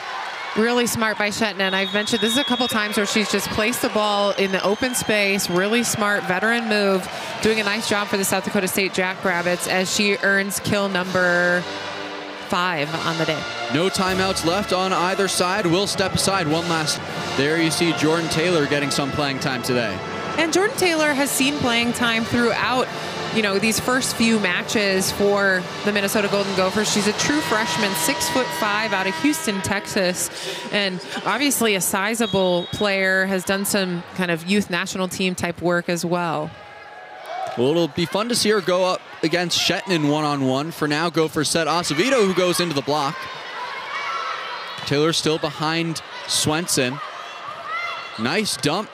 Really smart by Shetnin. I've mentioned this a couple times where she's just placed the ball in the open space. Really smart veteran move. Doing a nice job for the South Dakota State Jackrabbits as she earns kill number 5 on the day. No timeouts left on either side. We'll step aside one last. There you see Jordan Taylor getting some playing time today. And Jordan Taylor has seen playing time throughout, you know, these first few matches for the Minnesota Golden Gophers. She's a true freshman, 6'5", out of Houston, Texas, and obviously a sizable player, has done some kind of youth national team type work as well. Well, it'll be fun to see her go up against Shetnin one-on-one. For now, Gophers set Acevedo, who goes into the block. Taylor still behind Swenson. Nice dump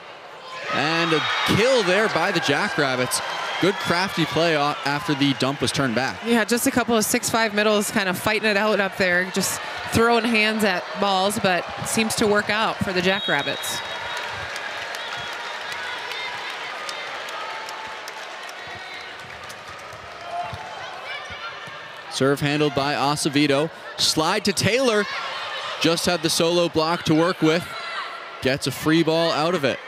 And a kill there by the Jackrabbits. Good crafty play after the dump was turned back. Yeah, just a couple of 6'5" middles kind of fighting it out up there, just throwing hands at balls, but it seems to work out for the Jackrabbits. Serve handled by Acevedo. Slide to Taylor. Just had the solo block to work with. Gets a free ball out of it.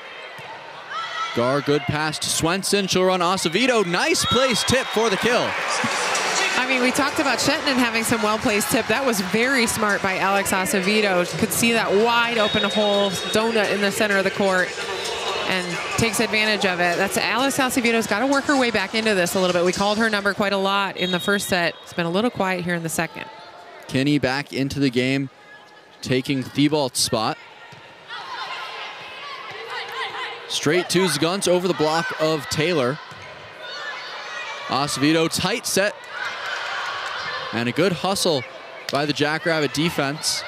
Gar, good pass to Swenson. She'll run Acevedo. Nice place tip for the kill. I mean, we talked about Shetland having some well-placed tip. That was very smart by Alex Acevedo. Could see that wide open hole, donut in the center of the court, and takes advantage of it. That's Alex Acevedo's got to work her way back into this a little bit. We called her number quite a lot in the first set. It's been a little quiet here in the second. Kinney back into the game, taking Thibault's spot. Straight to Zgunts over the block of Taylor. Acevedo, tight set. And a good hustle by the Jackrabbit defense.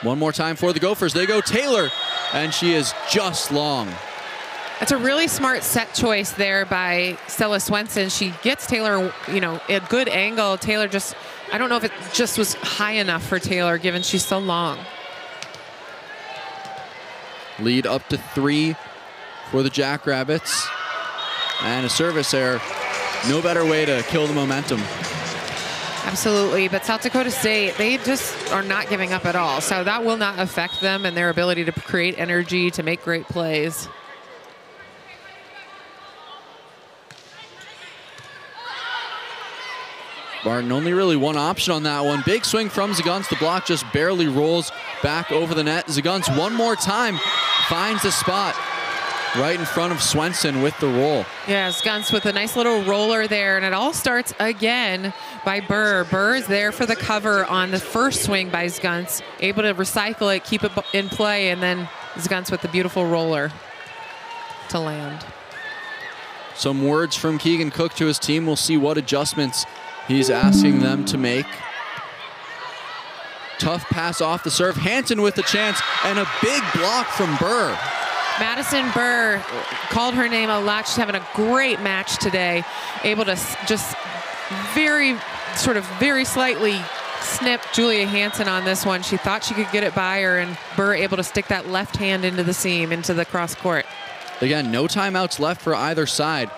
One more time for the Gophers. They go Taylor, and she is just long. It's a really smart set choice there by Stella Swenson. She gets Taylor, you know, a good angle. Taylor just, I don't know if it just was high enough for Taylor given she's so long. Lead up to 3 for the Jackrabbits. And a service error. No better way to kill the momentum. Absolutely, but South Dakota State, they just are not giving up at all. So that will not affect them and their ability to create energy, to make great plays. Barton only really one option on that one. Big swing from Zgunts. The block just barely rolls back over the net. Zgunts one more time finds the spot right in front of Swenson with the roll. Yeah, Zgunts with a nice little roller there, and it all starts again by Burr. Burr is there for the cover on the first swing by Zgunts, able to recycle it, keep it in play, and then Zgunts with the beautiful roller to land. Some words from Keegan Cook to his team. We'll see what adjustments he's asking them to make. Tough pass off the serve. Hansen with the chance, and a big block from Burr. Madison Burr, called her name a lot. She's having a great match today. Able to just very slightly snip Julia Hansen on this one. She thought she could get it by her, and Burr able to stick that left hand into the seam, into the cross court. Again, no timeouts left for either side.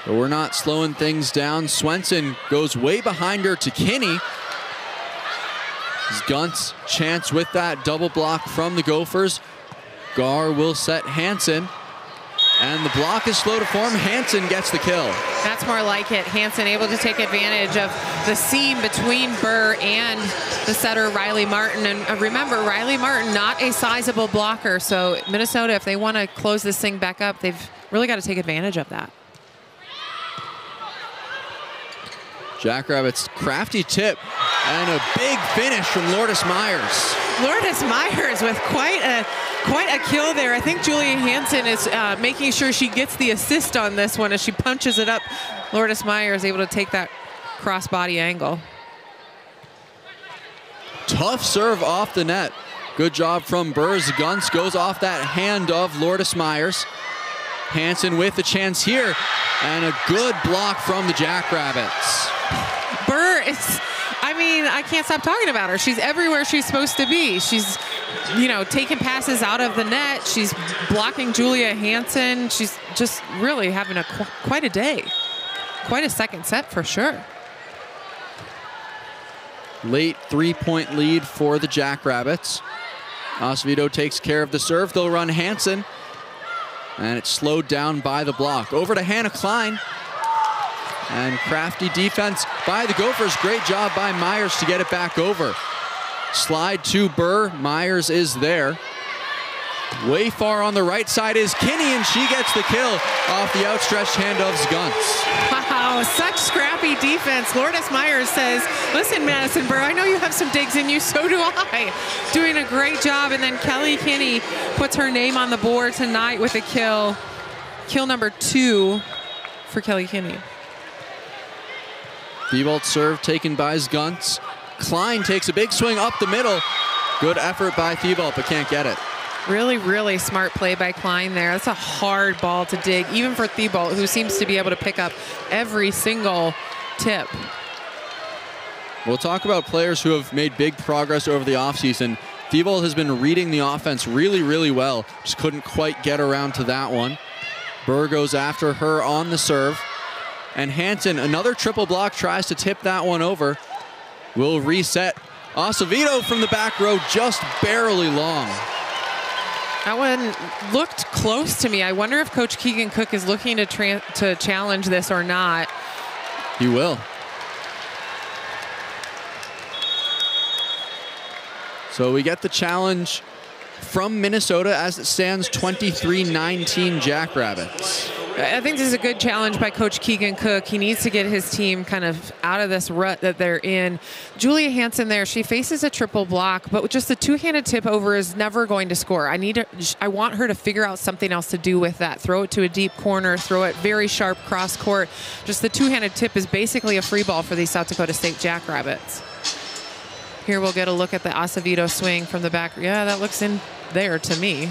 But we're not slowing things down. Swenson goes way behind her to Kinney. Zgunts chance with that double block from the Gophers. Gar will set Hansen. And the block is slow to form. Hansen gets the kill. That's more like it. Hansen able to take advantage of the seam between Burr and the setter, Riley Martin. And remember, Riley Martin, not a sizable blocker. So Minnesota, if they want to close this thing back up, they've really got to take advantage of that. Jackrabbits crafty tip and a big finish from Lourdes Myers. Lourdes Myers with quite a kill there. I think Julia Hansen is making sure she gets the assist on this one as she punches it up. Lourdes Myers able to take that crossbody angle. Tough serve off the net. Good job from Burr. Zgunts goes off that hand of Lourdes Myers. Hansen with the chance here, and a good block from the Jackrabbits. Burr is, I mean, I can't stop talking about her. She's everywhere she's supposed to be. She's, you know, taking passes out of the net. She's blocking Julia Hansen. She's just really having quite a day. Quite a second set for sure. Late 3-point lead for the Jackrabbits. Acevedo takes care of the serve. They'll run Hansen. And it's slowed down by the block. Over to Hannah Klein. And crafty defense by the Gophers. Great job by Myers to get it back over. Slide to Burr. Myers is there. Way far on the right side is Kinney, and she gets the kill off the outstretched hand of Zgunts. Wow, such scrappy defense. Lourdes Myers says, listen, Madison Burr, I know you have some digs in you, so do I. Doing a great job, and then Kelly Kinney puts her name on the board tonight with a kill. Kill number 2 for Kelly Kinney. Thibault serve taken by Zgunts. Klein takes a big swing up the middle. Good effort by Thibault, but can't get it. Really, really smart play by Klein there. That's a hard ball to dig, even for Thibault, who seems to be able to pick up every single tip. We'll talk about players who have made big progress over the offseason. Thibault has been reading the offense really, really well. Just couldn't quite get around to that one. Burr goes after her on the serve. And Hansen, another triple block, tries to tip that one over. Will reset. Acevedo from the back row, just barely long. That one looked close to me. I wonder if Coach Keegan Cook is looking to challenge this or not. He will. So we get the challenge from Minnesota as it stands 23-19 Jackrabbits. I think this is a good challenge by Coach Keegan Cook. He needs to get his team kind of out of this rut that they're in. Julia Hansen there, she faces a triple block, but just the two-handed tip over is never going to score. I want her to figure out something else to do with that. Throw it to a deep corner, throw it very sharp cross court. Just the two-handed tip is basically a free ball for these South Dakota State Jackrabbits. Here we'll get a look at the Acevedo swing from the back. Yeah, that looks in there to me.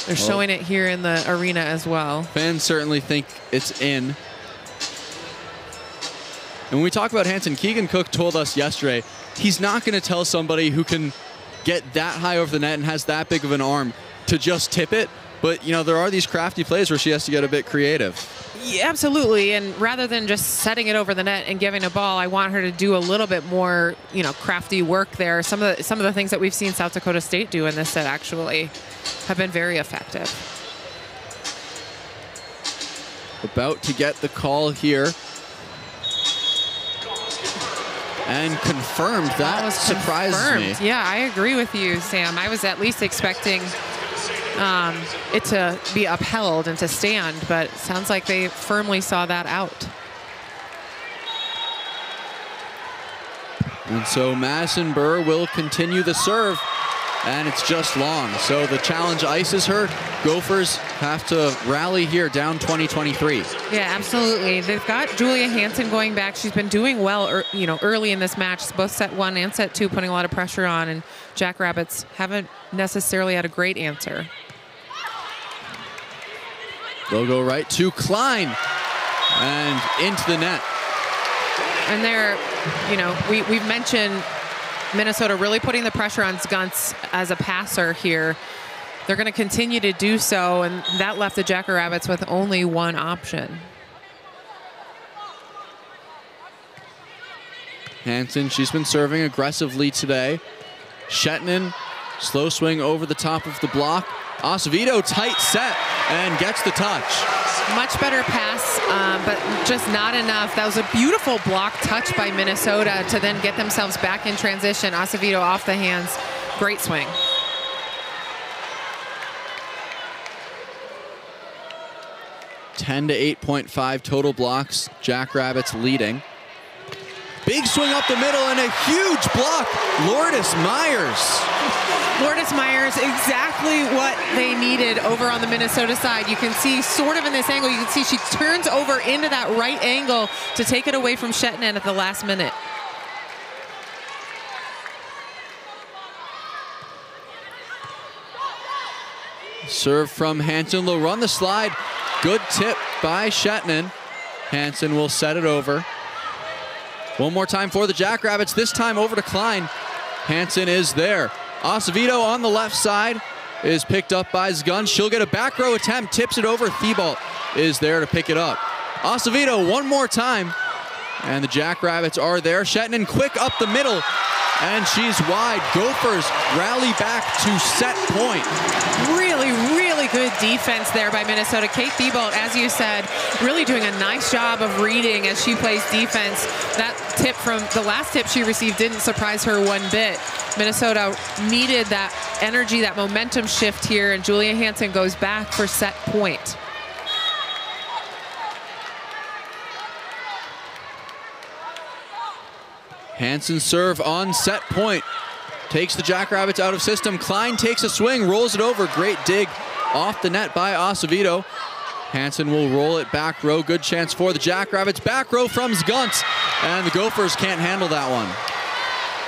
They're showing it here in the arena as well. Fans certainly think it's in. And when we talk about Hansen, Keegan Cook told us yesterday, he's not going to tell somebody who can get that high over the net and has that big of an arm to just tip it. But, you know, there are these crafty plays where she has to get a bit creative. Yeah, absolutely. And rather than just setting it over the net and giving a ball, I want her to do a little bit more, you know, crafty work there. Some of the things that we've seen South Dakota State do in this set actually have been very effective. About to get the call here. And confirmed. That surprises me. Yeah, I agree with you, Sam. I was at least expecting it to be upheld and to stand, but it sounds like they firmly saw that out. And so Madison Burr will continue the serve, and it's just long. So the challenge ices her. Gophers have to rally here, down 20-23. Yeah, absolutely. They've got Julia Hansen going back. She's been doing well, you know, early in this match, both set 1 and set 2, putting a lot of pressure on, and Jackrabbits haven't necessarily had a great answer. They'll go right to Klein and into the net. And there, you know, we've mentioned Minnesota really putting the pressure on Zgunts as a passer here. They're going to continue to do so, and that left the Jackrabbits with only one option. Hansen, she's been serving aggressively today. Shetnin, slow swing over the top of the block. Acevedo, tight set, and gets the touch. Much better pass, but just not enough. That was a beautiful block touch by Minnesota to then get themselves back in transition. Acevedo off the hands. Great swing. $10 to 8.5 total blocks. Jackrabbits leading. Big swing up the middle and a huge block. Lourdes Myers. Lourdes Myers, exactly what they needed over on the Minnesota side. You can see sort of in this angle, you can see she turns over into that right angle to take it away from Shetnin at the last minute. Serve from Hansen. They'll run the slide. Good tip by Shetnin. Hansen will set it over. One more time for the Jackrabbits, this time over to Klein. Hansen is there. Acevedo on the left side is picked up by Zgunts. She'll get a back row attempt, tips it over. Thibault is there to pick it up. Acevedo one more time, and the Jackrabbits are there. Shetnin quick up the middle, and she's wide. Gophers rally back to set point. Really, really good defense there by Minnesota. Kate Thibault, as you said, really doing a nice job of reading as she plays defense. That tip from the last tip she received didn't surprise her one bit. Minnesota needed that energy, that momentum shift here, and Julia Hansen goes back for set point. Hansen serve on set point. Takes the Jackrabbits out of system. Klein takes a swing, rolls it over. Great dig off the net by Acevedo. Hansen will roll it back row. Good chance for the Jackrabbits. Back row from Zgunts. And the Gophers can't handle that one.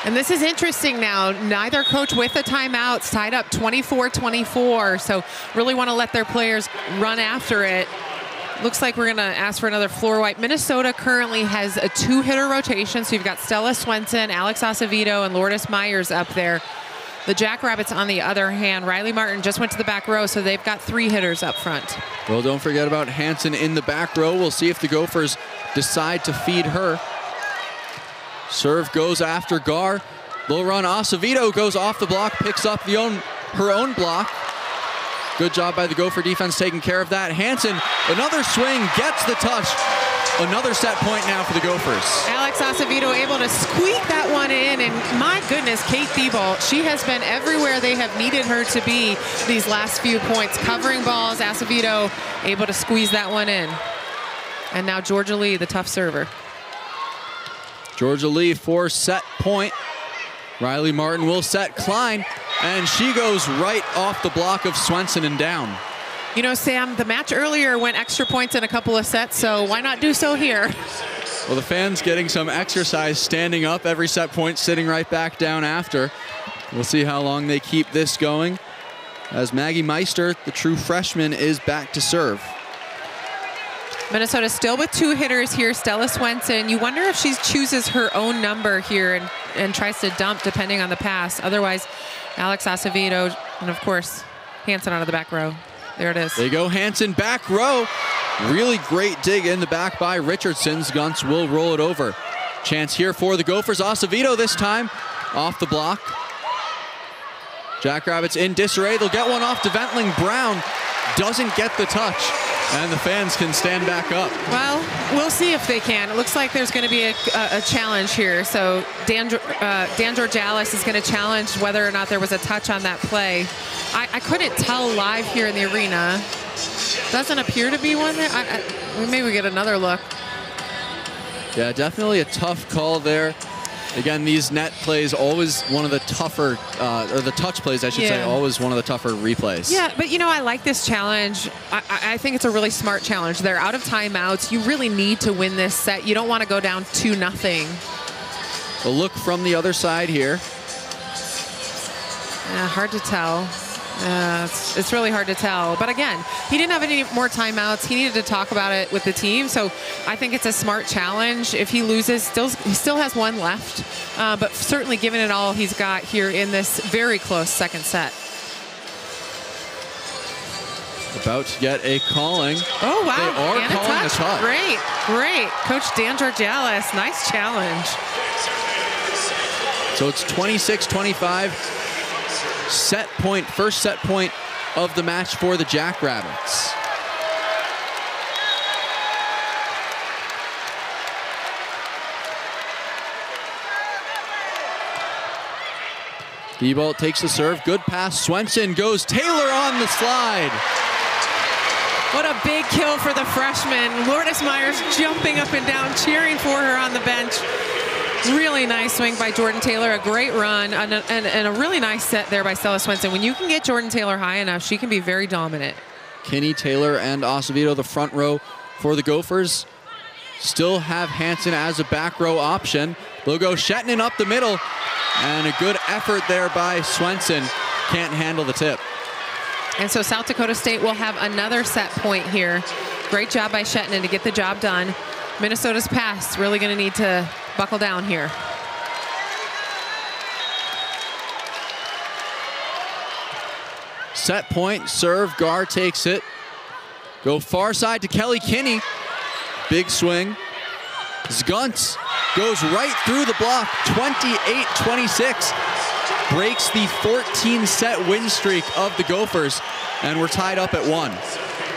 And this is interesting now. Neither coach with the timeouts, tied up 24-24. So really want to let their players run after it. Looks like we're going to ask for another floor wipe. Minnesota currently has a 2-hitter rotation. So you've got Stella Swenson, Alex Acevedo, and Lourdes Myers up there. The Jackrabbits, on the other hand, Riley Martin just went to the back row, so they've got 3 hitters up front. Well, don't forget about Hansen in the back row. We'll see if the Gophers decide to feed her. Serve goes after Gar. Low run, Acevedo goes off the block, picks up her own block. Good job by the Gopher defense taking care of that. Hansen, another swing, gets the touch. Another set point now for the Gophers. Alex Acevedo able to squeak that one in, and my goodness, Kate Thibault, she has been everywhere they have needed her to be these last few points. Covering balls, Acevedo able to squeeze that one in. And now Georgia Lee, the tough server. Georgia Lee for set point. Riley Martin will set Klein, and she goes right off the block of Swenson and down. You know, Sam, the match earlier went extra points in a couple of sets, so why not do so here? Well, the fans getting some exercise standing up, every set point sitting right back down after. We'll see how long they keep this going as Maggie Meister, the true freshman, is back to serve. Minnesota still with 2 hitters here. Stella Swenson. You wonder if she chooses her own number here and tries to dump depending on the pass. Otherwise, Alex Acevedo and, of course, Hansen out of the back row. There it is. They go Hansen back row. Really great dig in the back by Richardson's. Gunts will roll it over. Chance here for the Gophers. Acevedo this time off the block. Jackrabbits in disarray. They'll get one off to Ventling. Brown doesn't get the touch, and the fans can stand back up. Well, we'll see if they can. It looks like there's going to be a challenge here. So Dan Georgalis is going to challenge whether or not there was a touch on that play. I couldn't tell live here in the arena. Doesn't appear to be one there. Maybe we get another look. Yeah, definitely a tough call there. Again, these net plays always one of the tougher, or the touch plays, I should say, always one of the tougher replays. Yeah, but you know, I like this challenge. I think it's a really smart challenge. They're out of timeouts. You really need to win this set. You don't want to go down 2-0. A look from the other side here. Hard to tell. It's really hard to tell. But again, he didn't have any more timeouts. He needed to talk about it with the team. So I think it's a smart challenge. If he loses, he still has 1 left. But certainly giving it all he's got here in this very close second set. About to get a calling. Oh, wow. They are and calling a touch. Great. Coach Dan Georgalis, nice challenge. So it's 26-25. Set point, first set point of the match for the Jackrabbits. Thibault takes the serve, good pass, Swenson goes, Taylor on the slide. What a big kill for the freshman. Lourdes Myers jumping up and down, cheering for her on the bench. Really nice swing by Jordan Taylor, a great run, and a really nice set there by Stella Swenson. When you can get Jordan Taylor high enough, she can be very dominant. Kinney, Taylor, and Acevedo, the front row for the Gophers. Still have Hansen as a back row option. They'll go Shetnin up the middle, and a good effort there by Swenson. Can't handle the tip. And so South Dakota State will have another set point here. Great job by Shetnin to get the job done. Minnesota's pass really going to need to buckle down here. Set point, serve, Gar takes it. Go far side to Kelly Kinney. Big swing. Zguntz goes right through the block, 28-26. Breaks the 14-set win streak of the Gophers, and we're tied up at 1.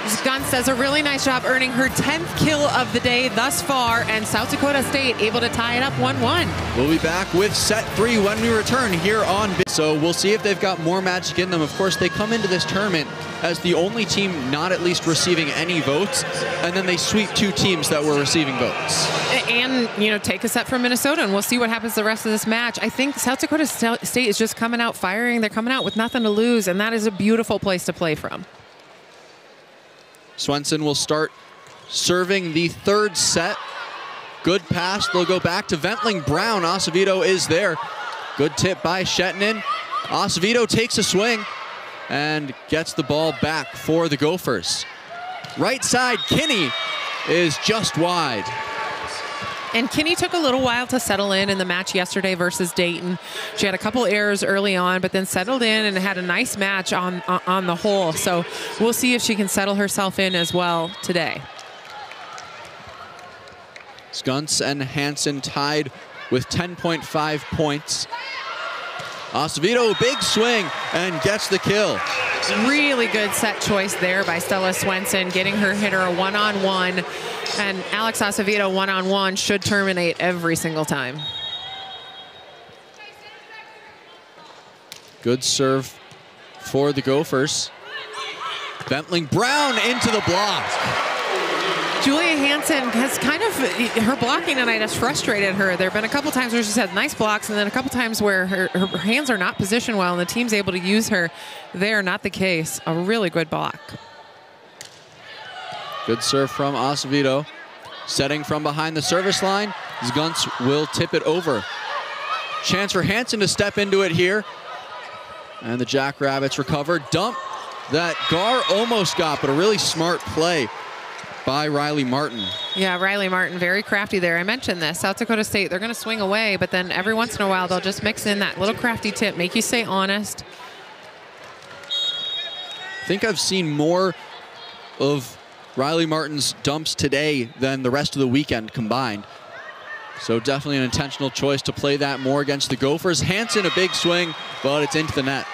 Zguntz does a really nice job earning her 10th kill of the day thus far, and South Dakota State able to tie it up 1-1. We'll be back with set 3 when we return here on. So we'll see if they've got more magic in them. Of course, they come into this tournament as the only team not at least receiving any votes, and then they sweep 2 teams that were receiving votes. And, you know, take a set from Minnesota, and we'll see what happens the rest of this match. I think South Dakota State is just coming out firing. They're coming out with nothing to lose, and that is a beautiful place to play from. Swenson will start serving the 3rd set. Good pass. They'll go back to Ventling. Brown. Acevedo is there. Good tip by Shetinen. Acevedo takes a swing and gets the ball back for the Gophers. Right side, Kinney is just wide. And Kinney took a little while to settle in the match yesterday versus Dayton. She had a couple errors early on, but then settled in and had a nice match on the whole. So we'll see if she can settle herself in as well today. Skunts and Hansen tied with 10.5 points. Acevedo, big swing, and gets the kill. Really good set choice there by Stella Swenson, getting her hitter a one-on-one. And Alex Acevedo one-on-one should terminate every single time. Good serve for the Gophers. Bentling Brown into the block. Julia Hansen has kind of, her blocking tonight has frustrated her. There have been a couple times where she's had nice blocks and then a couple times where her hands are not positioned well and the team's able to use her. There, not the case. A really good block. Good serve from Acevedo. Setting from behind the service line. Skunts will tip it over. Chance for Hansen to step into it here. And the Jackrabbits recover. Dump that Gar almost got, but a really smart play by Riley Martin. Yeah, Riley Martin, very crafty there. I mentioned this. South Dakota State, they're going to swing away, but then every once in a while, they'll just mix in that little crafty tip, make you stay honest. I think I've seen more of Riley Martin's dumps today than the rest of the weekend combined. So definitely an intentional choice to play that more against the Gophers. Hansen, a big swing, but it's into the net.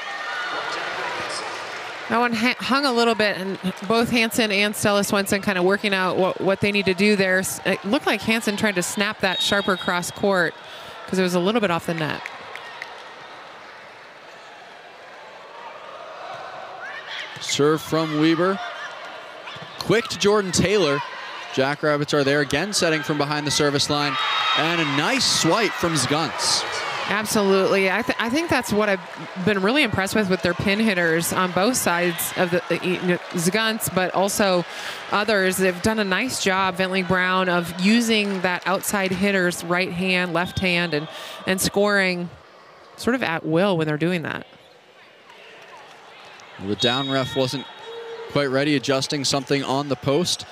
That one hung a little bit, and both Hansen and Stella Swenson kind of working out what they need to do there. It looked like Hansen tried to snap that sharper cross court because it was a little bit off the net. Serve from Weber. Quick to Jordan Taylor. Jackrabbits are there again, setting from behind the service line. And a nice swipe from Skunts. Absolutely. I think that's what I've been really impressed with their pin hitters on both sides of the Skunts, but also others. They've done a nice job, Bentley Brown, of using that outside hitter's right hand, left hand, and scoring sort of at will when they're doing that. Well, the down ref wasn't quite ready, adjusting something on the post.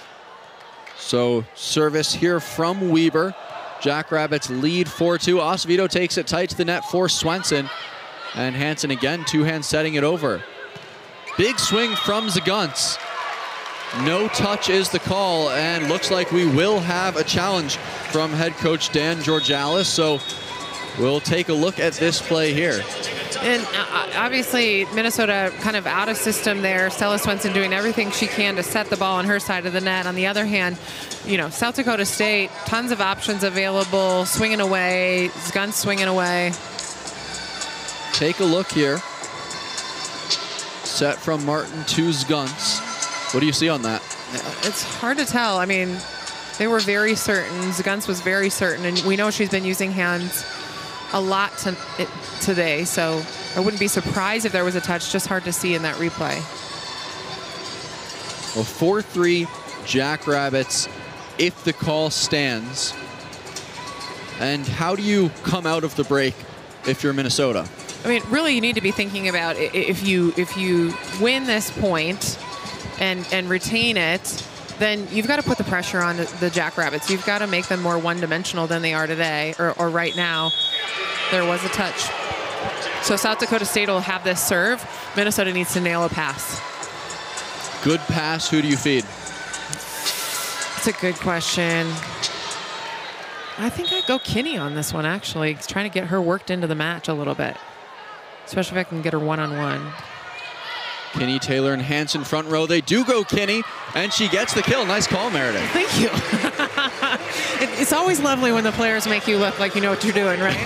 So service here from Weber. Jackrabbits lead 4-2. Acevedo takes it tight to the net for Swenson. And Hansen again, two-hand setting it over. Big swing from Skunts. No touch is the call, and looks like we will have a challenge from head coach Dan Georgalis. So we'll take a look at this play here. And obviously, Minnesota kind of out of system there. Stella Swenson doing everything she can to set the ball on her side of the net. On the other hand, you know, South Dakota State, tons of options available, swinging away, Skunts swinging away. Take a look here. Set from Martin to Skunts. What do you see on that? It's hard to tell. I mean, they were very certain. Skunts was very certain, and we know she's been using hands a lot today, so I wouldn't be surprised if there was a touch. Just hard to see in that replay. Well, 4-3 Jackrabbits if the call stands. And how do you come out of the break if you're Minnesota? I mean, really, you need to be thinking about if you win this point and retain it, then you've got to put the pressure on the Jackrabbits. You've got to make them more one-dimensional than they are today, or right now. There was a touch. So South Dakota State will have this serve. Minnesota needs to nail a pass. Good pass. Who do you feed? That's a good question. I think I'd go Kinney on this one, actually. He's trying to get her worked into the match a little bit, especially if I can get her one-on-one. Kinney, Taylor, and Hansen front row. They do go Kinney, and she gets the kill. Nice call, Meredith. Thank you. It's always lovely when the players make you look like you know what you're doing, right?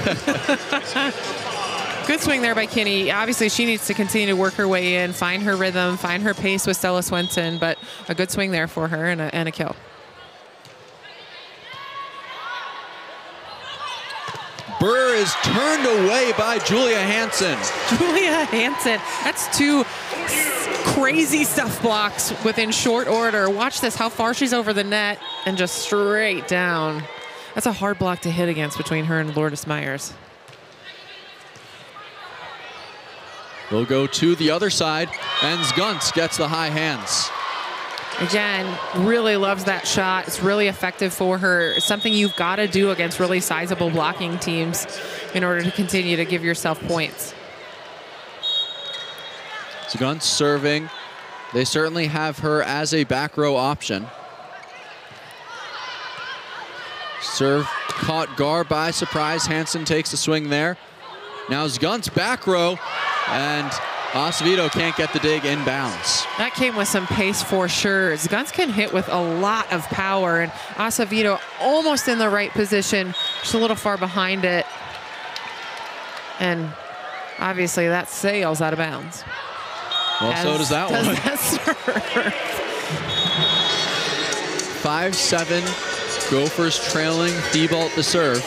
Good swing there by Kinney. Obviously, she needs to continue to work her way in, find her rhythm, find her pace with Stella Swenson, but a good swing there for her and a kill. Burr is turned away by Julia Hansen. Julia Hansen. That's two crazy stuff blocks within short order. Watch this, how far she's over the net and just straight down. That's a hard block to hit against between her and Lourdes Myers. We'll go to the other side, and Zgunts gets the high hands. Again, really loves that shot. It's really effective for her. It's something you've got to do against really sizable blocking teams in order to continue to give yourself points. Zgunts serving. They certainly have her as a back row option. Serve caught Gar by surprise. Hansen takes the swing there. Now Zgunts back row, and Acevedo can't get the dig inbounds. That came with some pace for sure. Zgunts can hit with a lot of power, and Acevedo almost in the right position, just a little far behind it. And obviously that sails out of bounds. Well, so does that one. That serve. 5-7, Gophers trailing Thibault to serve.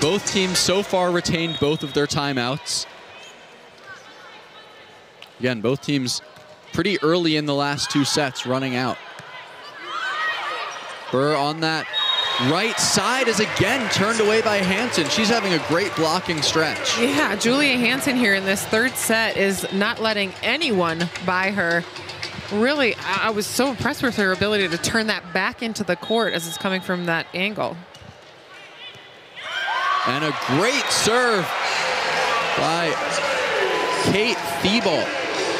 Both teams so far retained both of their timeouts. Again, both teams pretty early in the last 2 sets running out. Burr on that right side is again turned away by Hansen. She's having a great blocking stretch. Yeah, Julia Hansen here in this 3rd set is not letting anyone by her. Really, I was so impressed with her ability to turn that back into the court as it's coming from that angle. And a great serve by Kate Thibault.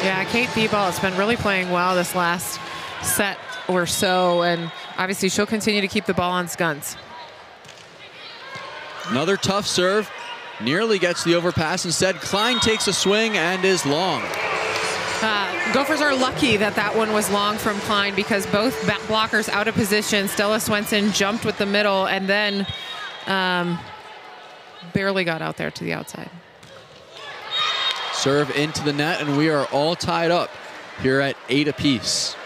Yeah, Kate Thibault has been really playing well this last set or so, and obviously she'll continue to keep the ball on Zgunts. Another tough serve, nearly gets the overpass. Instead, Klein takes a swing and is long. Gophers are lucky that that one was long from Klein, because both blockers out of position. Stella Swenson jumped with the middle and then barely got out there to the outside. Serve into the net, and we are all tied up here at 8 apiece.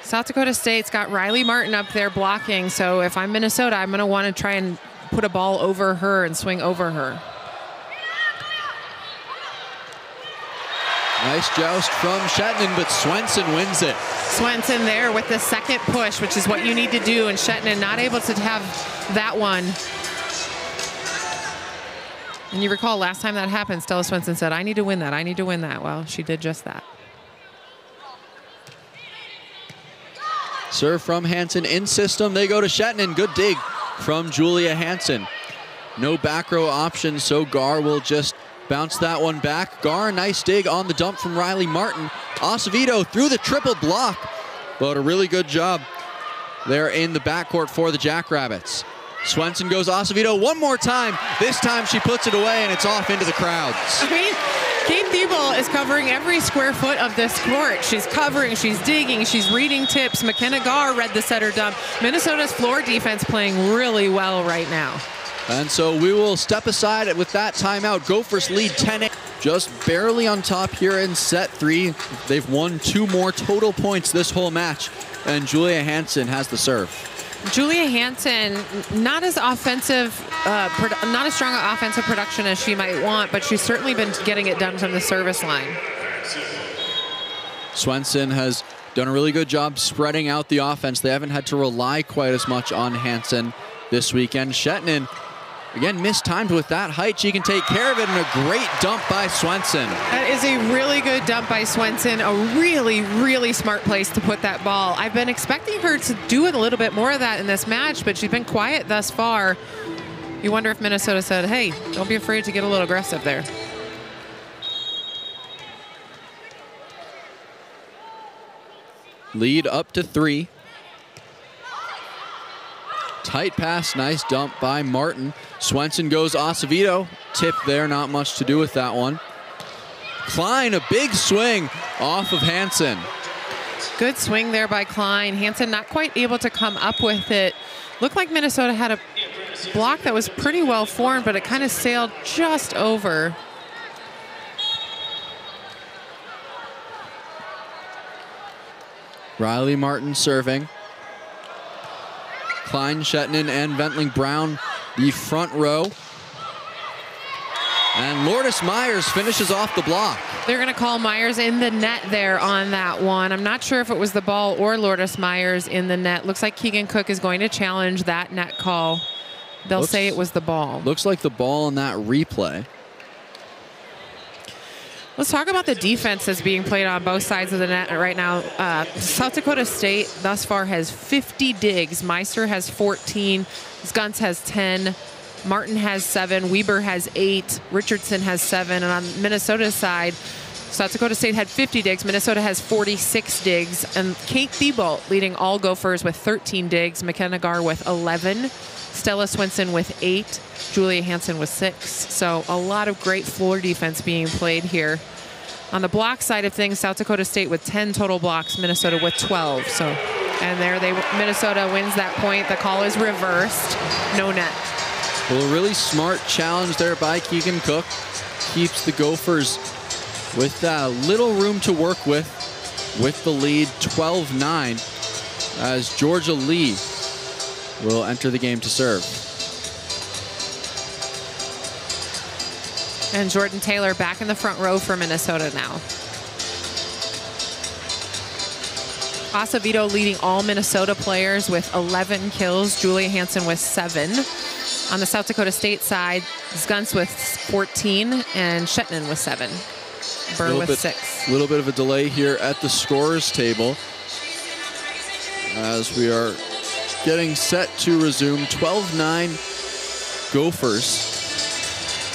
South Dakota State's got Riley Martin up there blocking, so if I'm Minnesota, I'm going to want to try and put a ball over her and swing over her. Nice joust from Shetland, but Swenson wins it. Swenson there with the 2nd push, which is what you need to do, and Shetland not able to have that one. And you recall last time that happened, Stella Swenson said, I need to win that, I need to win that. Well, she did just that. Serve from Hansen in system. They go to Shetland. Good dig from Julia Hansen. No back row option, so Gar will just bounce that one back. Gar, nice dig on the dump from Riley Martin. Acevedo through the triple block, but a really good job there in the backcourt for the Jackrabbits. Swenson goes Acevedo one more time. This time she puts it away, and it's off into the crowds. I mean, Kate Thibault is covering every square foot of this court. She's covering, she's digging, she's reading tips. McKenna Gar read the setter dump. Minnesota's floor defense playing really well right now. And so we will step aside with that timeout. Gophers lead 10-8. Just barely on top here in set 3. They've won 2 more total points this whole match, and Julia Hansen has the serve. Julia Hansen, not as offensive, not as strong an offensive production as she might want, but she's certainly been getting it done from the service line. Swenson has done a really good job spreading out the offense. They haven't had to rely quite as much on Hansen this weekend. Shetland, again, mistimed with that height. She can take care of it, and a great dump by Swenson. That is a really good dump by Swenson. A really, really smart place to put that ball. I've been expecting her to do it a little bit more of that in this match, but she's been quiet thus far. You wonder if Minnesota said, hey, don't be afraid to get a little aggressive there. Lead up to 3. Tight pass, nice dump by Martin. Swenson goes Acevedo. Tip there, not much to do with that one. Klein, a big swing off of Hansen. Good swing there by Klein. Hansen not quite able to come up with it. Looked like Minnesota had a block that was pretty well formed, but it kind of sailed just over. Riley Martin serving. Klein, Shetland, and Ventling Brown, the front row. And Lourdes Myers finishes off the block. They're going to call Myers in the net there on that one. I'm not sure if it was the ball or Lourdes Myers in the net. Looks like Keegan Cook is going to challenge that net call. They'll say it was the ball. Looks like the ball in that replay. Let's talk about the defense that's being played on both sides of the net right now. South Dakota State thus far has 50 digs. Meister has 14. Zgunz has 10. Martin has 7. Weber has 8. Richardson has 7. And on Minnesota's side, South Dakota State had 50 digs. Minnesota has 46 digs. And Kate Thibault leading all Gophers with 13 digs. McKenna Garr with 11. Stella Swinson with 8. Julia Hansen with 6. So a lot of great floor defense being played here. On the block side of things, South Dakota State with 10 total blocks, Minnesota with 12. So, and there Minnesota wins that point. The call is reversed. No net. Well, a really smart challenge there by Keegan Cook. Keeps the Gophers with little room to work with the lead 12-9 as Georgia Lee will enter the game to serve. And Jordan Taylor back in the front row for Minnesota now. Acevedo leading all Minnesota players with 11 kills. Julia Hansen with 7. On the South Dakota State side, Zgunz with 14 and Shetland with 7. Burr with 6. A little bit of a delay here at the scorers table as we are getting set to resume. 12-9 Gophers.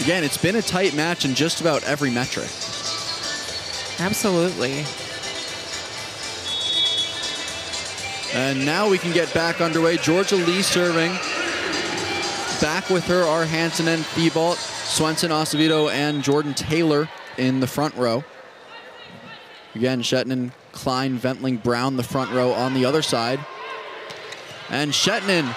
Again, it's been a tight match in just about every metric. Absolutely. And now we can get back underway. Georgia Lee serving. Back with her are Hansen and Thibault, Swenson, Acevedo, and Jordan Taylor in the front row. Again, Shetland, Klein, Ventling, Brown, the front row on the other side. And Shetland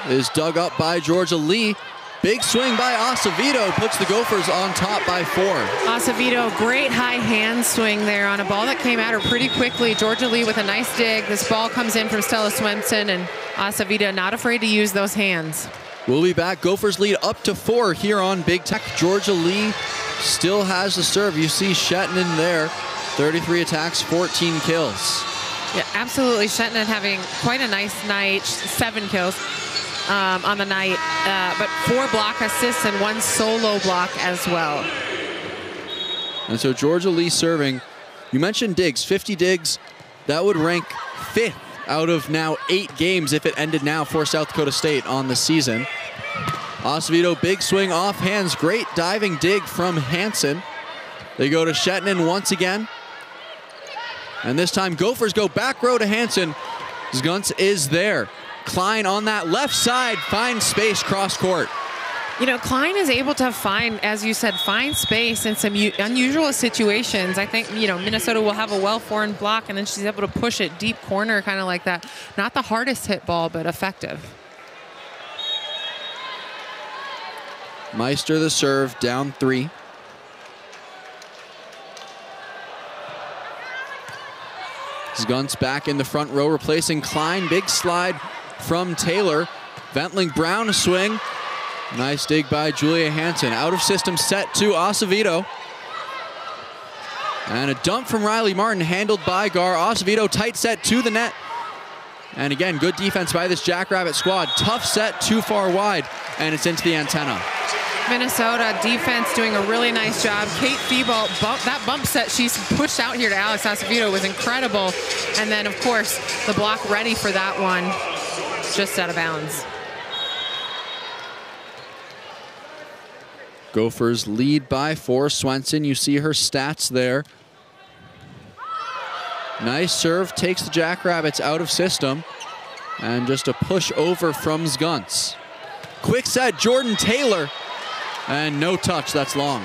is dug up by Georgia Lee. Big swing by Acevedo puts the Gophers on top by 4. Acevedo, great high hand swing there on a ball that came at her pretty quickly. Georgia Lee with a nice dig. This ball comes in from Stella Swenson, and Acevedo not afraid to use those hands. We'll be back. Gophers lead up to 4 here on Big Tech. Georgia Lee still has the serve. You see Shetland there. 33 attacks, 14 kills. Yeah, absolutely. Shetland having quite a nice night. 7 kills. On the night, but 4 block assists and 1 solo block as well. And so Georgia Lee serving. You mentioned digs, 50 digs. That would rank 5th out of now 8 games if it ended now for South Dakota State on the season. Acevedo, big swing off hands. Great diving dig from Hansen. They go to Shetland once again. And this time Gophers go back row to Hansen. Zgunz is there. Klein on that left side finds space cross court. You know, Klein is able to find, as you said, find space in some unusual situations. I think, you know, Minnesota will have a well-formed block, and then she's able to push it deep corner, kind of like that. Not the hardest hit ball, but effective. Meister the serve, down 3. Zgunz back in the front row, replacing Klein. Big slide from Taylor. Ventling, Brown, a swing. Nice dig by Julia Hansen. Out of system set to Acevedo. And a dump from Riley Martin, handled by Garr. Acevedo, tight set to the net. And again, good defense by this Jackrabbit squad. Tough set, too far wide, and it's into the antenna. Minnesota defense doing a really nice job. Kate Thibault, that bump set she's pushed out here to Alex Acevedo was incredible. And then, of course, the block ready for that one. Just out of bounds. Gophers lead by 4. Swenson, you see her stats there. Nice serve, takes the Jackrabbits out of system. And just a push over from Zgunz. Quick set, Jordan Taylor. And no touch, that's long.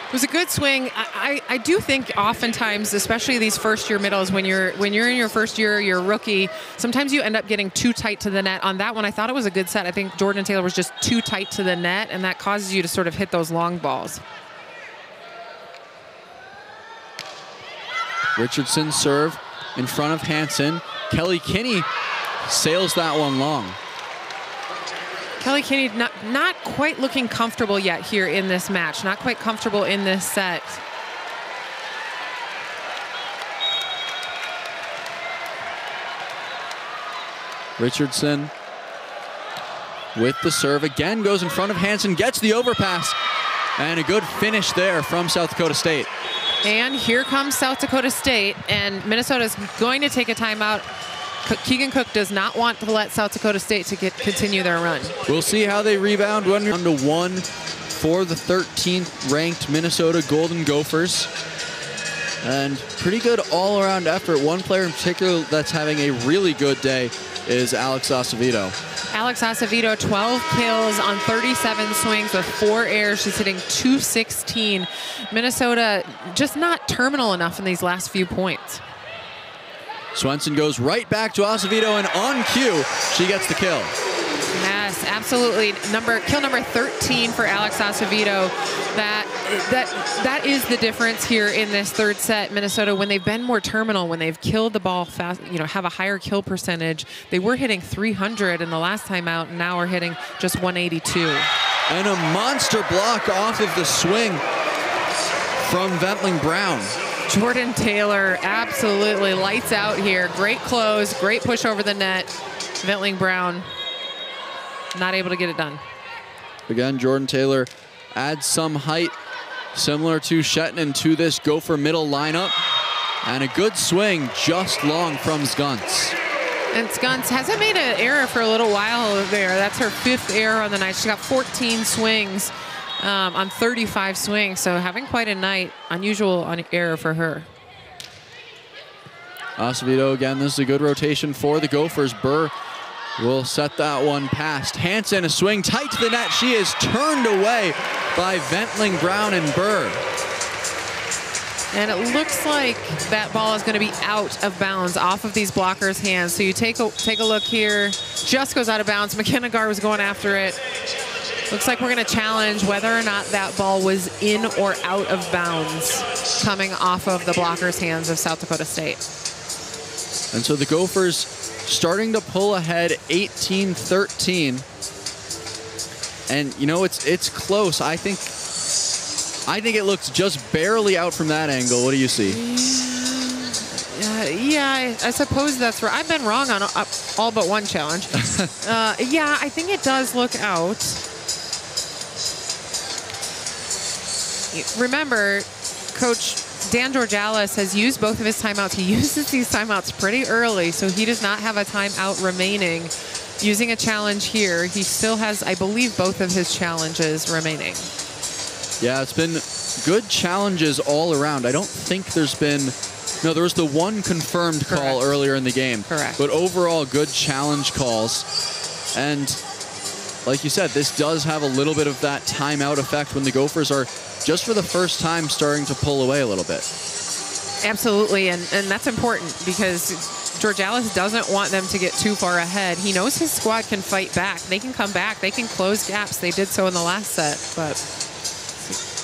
It was a good swing. I do think oftentimes, especially these first-year middles, when you're in your first year, you're a rookie, sometimes you end up getting too tight to the net. On that one, I thought it was a good set. I think Jordan Taylor was just too tight to the net, and that causes you to sort of hit those long balls. Richardson serve in front of Hansen. Kelly Kinney sails that one long. Kelly Kinney not quite looking comfortable yet here in this match. Not quite comfortable in this set. Richardson with the serve. Again goes in front of Hansen, gets the overpass. And a good finish there from South Dakota State. And here comes South Dakota State, and Minnesota is going to take a timeout. Keegan Cook does not want to let South Dakota State to continue their run. We'll see how they rebound. 1-1 for the 13th ranked Minnesota Golden Gophers. And pretty good all-around effort. One player in particular that's having a really good day is Alex Acevedo. Alex Acevedo, 12 kills on 37 swings with 4 airs. She's hitting .216. Minnesota just not terminal enough in these last few points. Swenson goes right back to Acevedo, and on cue, she gets the kill. Yes, absolutely. Kill number 13 for Alex Acevedo. That is the difference here in this third set. Minnesota, when they've been more terminal, when they've killed the ball fast, have a higher kill percentage. They were hitting 300 in the last time out, and now we're hitting just 182. And a monster block off of the swing from Ventling Brown. Jordan Taylor absolutely lights out here. Great close, great push over the net. Ventling Brown not able to get it done. Again, Jordan Taylor adds some height, similar to Shetland, to this Gopher middle lineup. And a good swing, just long from Zgunz. And Zgunz hasn't made an error for a little while there. That's her 5th error on the night. She's got 14 swings on 35 swings, so having quite a night. Unusual error for her. Acevedo, again, this is a good rotation for the Gophers. Burr will set that one past Hansen. A swing tight to the net. She is turned away by Ventling Brown and Burr. And it looks like that ball is going to be out of bounds off of these blockers' hands. So you take a look here. Just goes out of bounds. McKenna Gar was going after it. Looks like we're going to challenge whether or not that ball was in or out of bounds coming off of the blockers' hands of South Dakota State. And so the Gophers starting to pull ahead 18-13. And it's close. I think it looks just barely out from that angle. What do you see? Yeah, I suppose that's right. I've been wrong on all but one challenge. Yeah, I think it does look out. Remember, Coach Dan Georgalis has used both of his timeouts. He uses these timeouts pretty early, so he does not have a timeout remaining. Using a challenge here, he still has, I believe, both of his challenges remaining. Yeah, it's been good challenges all around. I don't think there's been... No, there was the one confirmed call earlier in the game. Correct. But overall, good challenge calls. And like you said, this does have a little bit of that timeout effect when the Gophers are just for the first time starting to pull away a little bit. Absolutely, and that's important because Georgalis doesn't want them to get too far ahead. He knows his squad can fight back. They can come back. They can close gaps. They did so in the last set.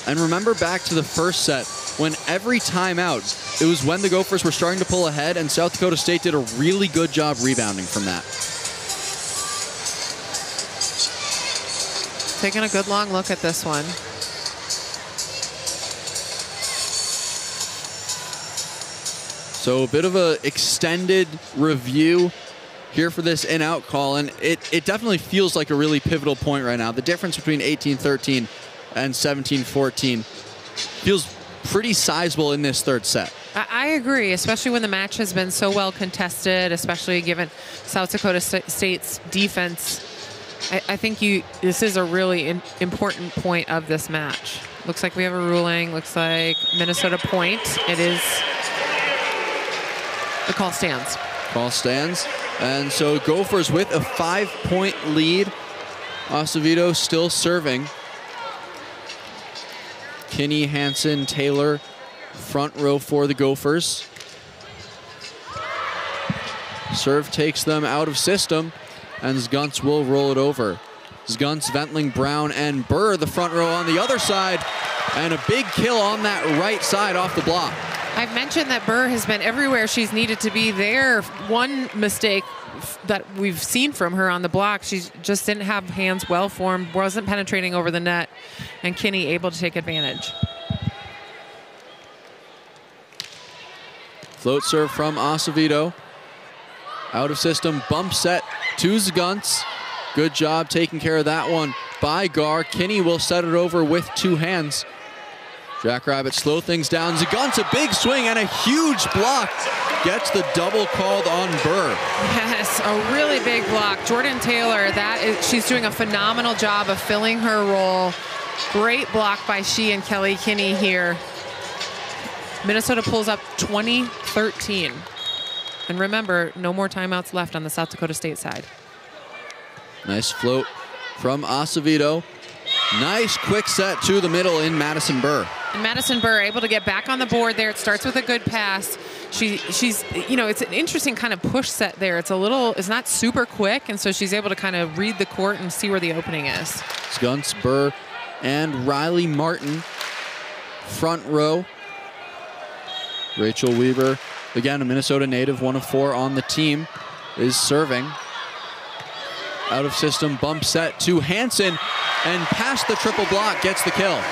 And remember back to the first set, when every timeout, it was when the Gophers were starting to pull ahead, and South Dakota State did a really good job rebounding from that. Taking a good long look at this one. So a bit of an extended review here for this in-out call, and it definitely feels like a really pivotal point right now. The difference between 18-13 and 17-14 feels pretty sizable in this third set. I agree, especially when the match has been so well contested, especially given South Dakota State's defense. I think this is a really important point of this match. Looks like we have a ruling. Looks like Minnesota point. It is... The call stands. Call stands. And so Gophers with a 5-point lead. Acevedo still serving. Kinney, Hansen, Taylor, front row for the Gophers. Serve takes them out of system, and Zgunz will roll it over. Zgunz, Ventling, Brown, and Burr, the front row on the other side, and a big kill on that right side off the block. I've mentioned that Burr has been everywhere she's needed to be there. One mistake that we've seen from her on the block, she just didn't have hands well formed, wasn't penetrating over the net, and Kinney able to take advantage. Float serve from Acevedo. Out of system, bump set to Zgunz. Good job taking care of that one by Gar. Kinney will set it over with 2 hands. Jackrabbits slow things down. Zagunts, a big swing and a huge block. Gets the double called on Burr. Yes, a really big block. Jordan Taylor, she's doing a phenomenal job of filling her role. Great block by she and Kelly Kinney here. Minnesota pulls up 20-13. And remember, no more timeouts left on the South Dakota State side. Nice float from Acevedo. Nice quick set to the middle in Madison Burr. And Madison Burr able to get back on the board there. It starts with a good pass. She's, you know, it's an interesting kind of push set there. It's not super quick, and so she's able to kind of read the court and see where the opening is. Zagunts, Burr, and Riley Martin, front row. Rachel Weaver, again, a Minnesota native, 1 of 4 on the team, is serving. Out of system, bump set to Hansen, and past the triple block, gets the kill.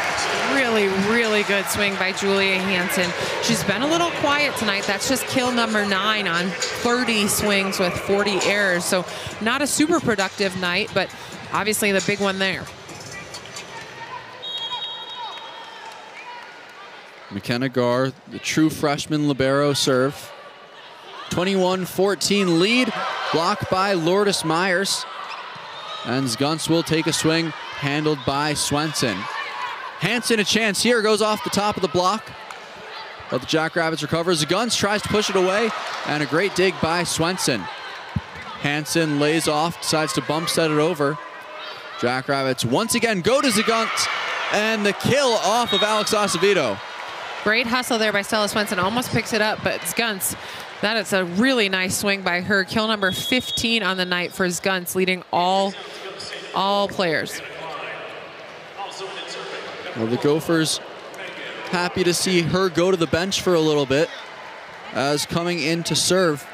Really, really good swing by Julia Hansen. She's been a little quiet tonight. That's just kill number 9 on 30 swings with 40 errors. So not a super productive night, but obviously the big one there. McKenna Garr, the true freshman libero serve. 21-14 lead, blocked by Lourdes Myers. And Zagunts will take a swing, handled by Swenson. Hansen a chance here, goes off the top of the block. But the Jackrabbits recover. Zagunts tries to push it away, and a great dig by Swenson. Hansen lays off, decides to bump set it over. Jackrabbits once again go to Zagunts, and the kill off of Alex Acevedo. Great hustle there by Stella Swenson. Almost picks it up, but Zagunts, that is a really nice swing by her. Kill number 15 on the night for Zagunts, leading all players. Well, the Gophers happy to see her go to the bench for a little bit, as coming in to serve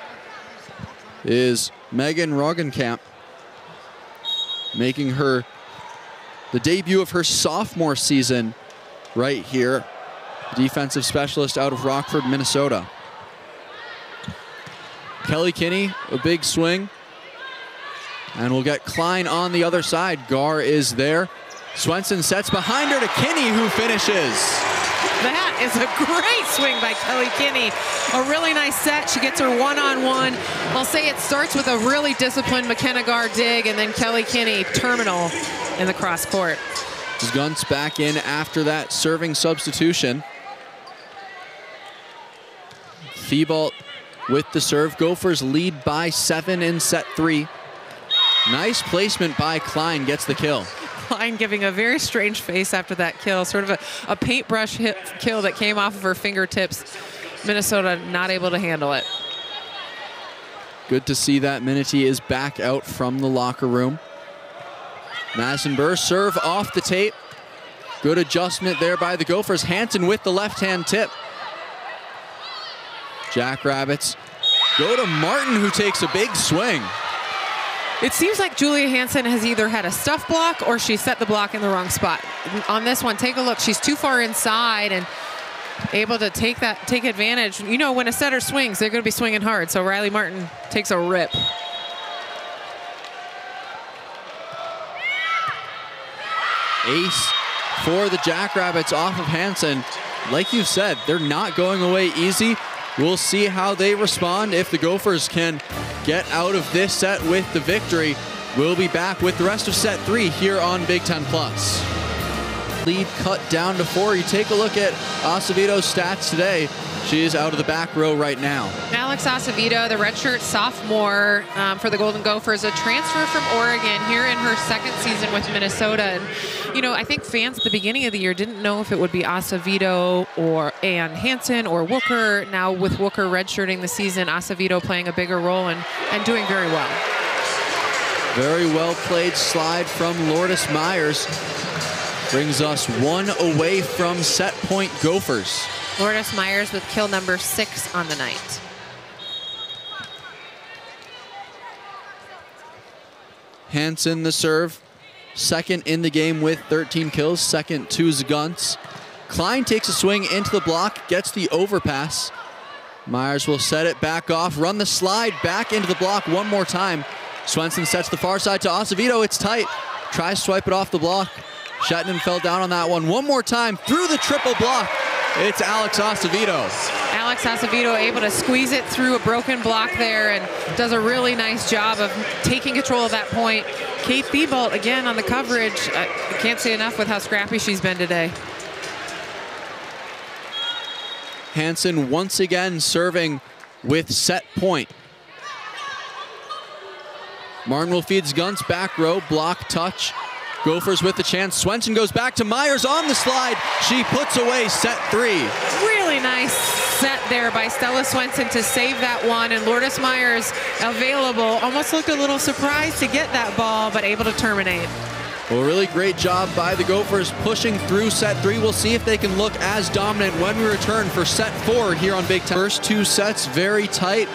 is Megan Roggenkamp, making her the debut of her sophomore season right here. Defensive specialist out of Rockford, Minnesota. Kelly Kinney, a big swing. And we'll get Klein on the other side. Garr is there. Swenson sets behind her to Kinney, who finishes. That is a great swing by Kelly Kinney. A really nice set. She gets her one-on-one. I'll say it starts with a really disciplined McKenna Garr dig, and then Kelly Kinney terminal in the cross court. Zagunts back in after that serving substitution. Thibault with the serve. Gophers lead by 7 in set 3. Nice placement by Klein, gets the kill. Klein giving a very strange face after that kill, sort of a paintbrush hit kill that came off of her fingertips. Minnesota not able to handle it. Good to see that Minute is back out from the locker room. Madison Burr, serve off the tape. Good adjustment there by the Gophers. Hansen with the left-hand tip. Jackrabbits go to Martin, who takes a big swing. It seems like Julia Hansen has either had a stuff block or she set the block in the wrong spot. On this one, take a look. She's too far inside and able to take advantage. You know, when a setter swings, they're going to be swinging hard. So Riley Martin takes a rip. Ace for the Jackrabbits off of Hansen. Like you said, they're not going away easy. We'll see how they respond. If the Gophers can get out of this set with the victory, we'll be back with the rest of set 3 here on Big Ten Plus. Lead cut down to 4. You take a look at Acevedo's stats today. She is out of the back row right now. Alex Acevedo, the redshirt sophomore for the Golden Gophers, a transfer from Oregon here in her second season with Minnesota. And, you know, I think fans at the beginning of the year didn't know if it would be Acevedo or Ann Hansen or Wooker. Now with Wooker redshirting the season, Acevedo playing a bigger role and doing very well. Very well played slide from Lourdes Myers. Brings us 1 away from set point Gophers. Lourdes Myers with kill number 6 on the night. Hansen the serve. Second in the game with 13 kills. Second to Zagunts. Klein takes a swing into the block, gets the overpass. Myers will set it back off, run the slide back into the block one more time. Swenson sets the far side to Acevedo. It's tight. Tries to swipe it off the block. Shetland fell down on that one. One more time through the triple block. It's Alex Acevedo. Alex Acevedo able to squeeze it through a broken block there and does a really nice job of taking control of that point. Kate Thibault again on the coverage. I can't say enough with how scrappy she's been today. Hansen once again serving with set point. Martin will feed Gunts back row, block, touch. Gophers with the chance. Swenson goes back to Myers on the slide. She puts away set 3. Really nice set there by Stella Swenson to save that one. And Lourdes Myers available. Almost looked a little surprised to get that ball, but able to terminate. Well, really great job by the Gophers pushing through set 3. We'll see if they can look as dominant when we return for set 4 here on Big Ten. First 2 sets very tight.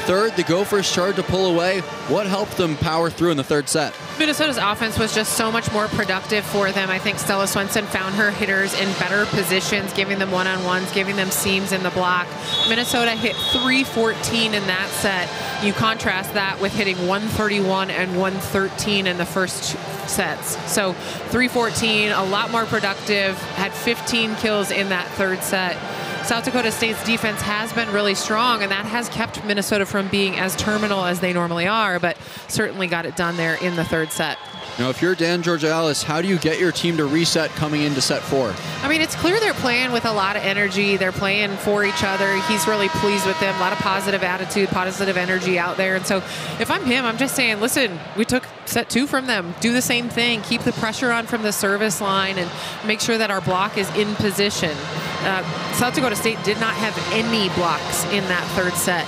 Third, the Gophers started to pull away. What helped them power through in the third set? Minnesota's offense was just so much more productive for them. I think Stella Swenson found her hitters in better positions, giving them one-on-ones, giving them seams in the block. Minnesota hit 314 in that set. You contrast that with hitting 131 and 113 in the first 2 sets. So 314, a lot more productive, had 15 kills in that third set. South Dakota State's defense has been really strong, and that has kept Minnesota from being as terminal as they normally are, but certainly got it done there in the third set. Now, if you're Dan Georgialis, how do you get your team to reset coming into set 4? I mean, it's clear they're playing with a lot of energy. They're playing for each other. He's really pleased with them. A lot of positive attitude, positive energy out there. And so if I'm him, I'm just saying, listen, we took set 2 from them. Do the same thing. Keep the pressure on from the service line and make sure that our block is in position. South Dakota State did not have any blocks in that third set,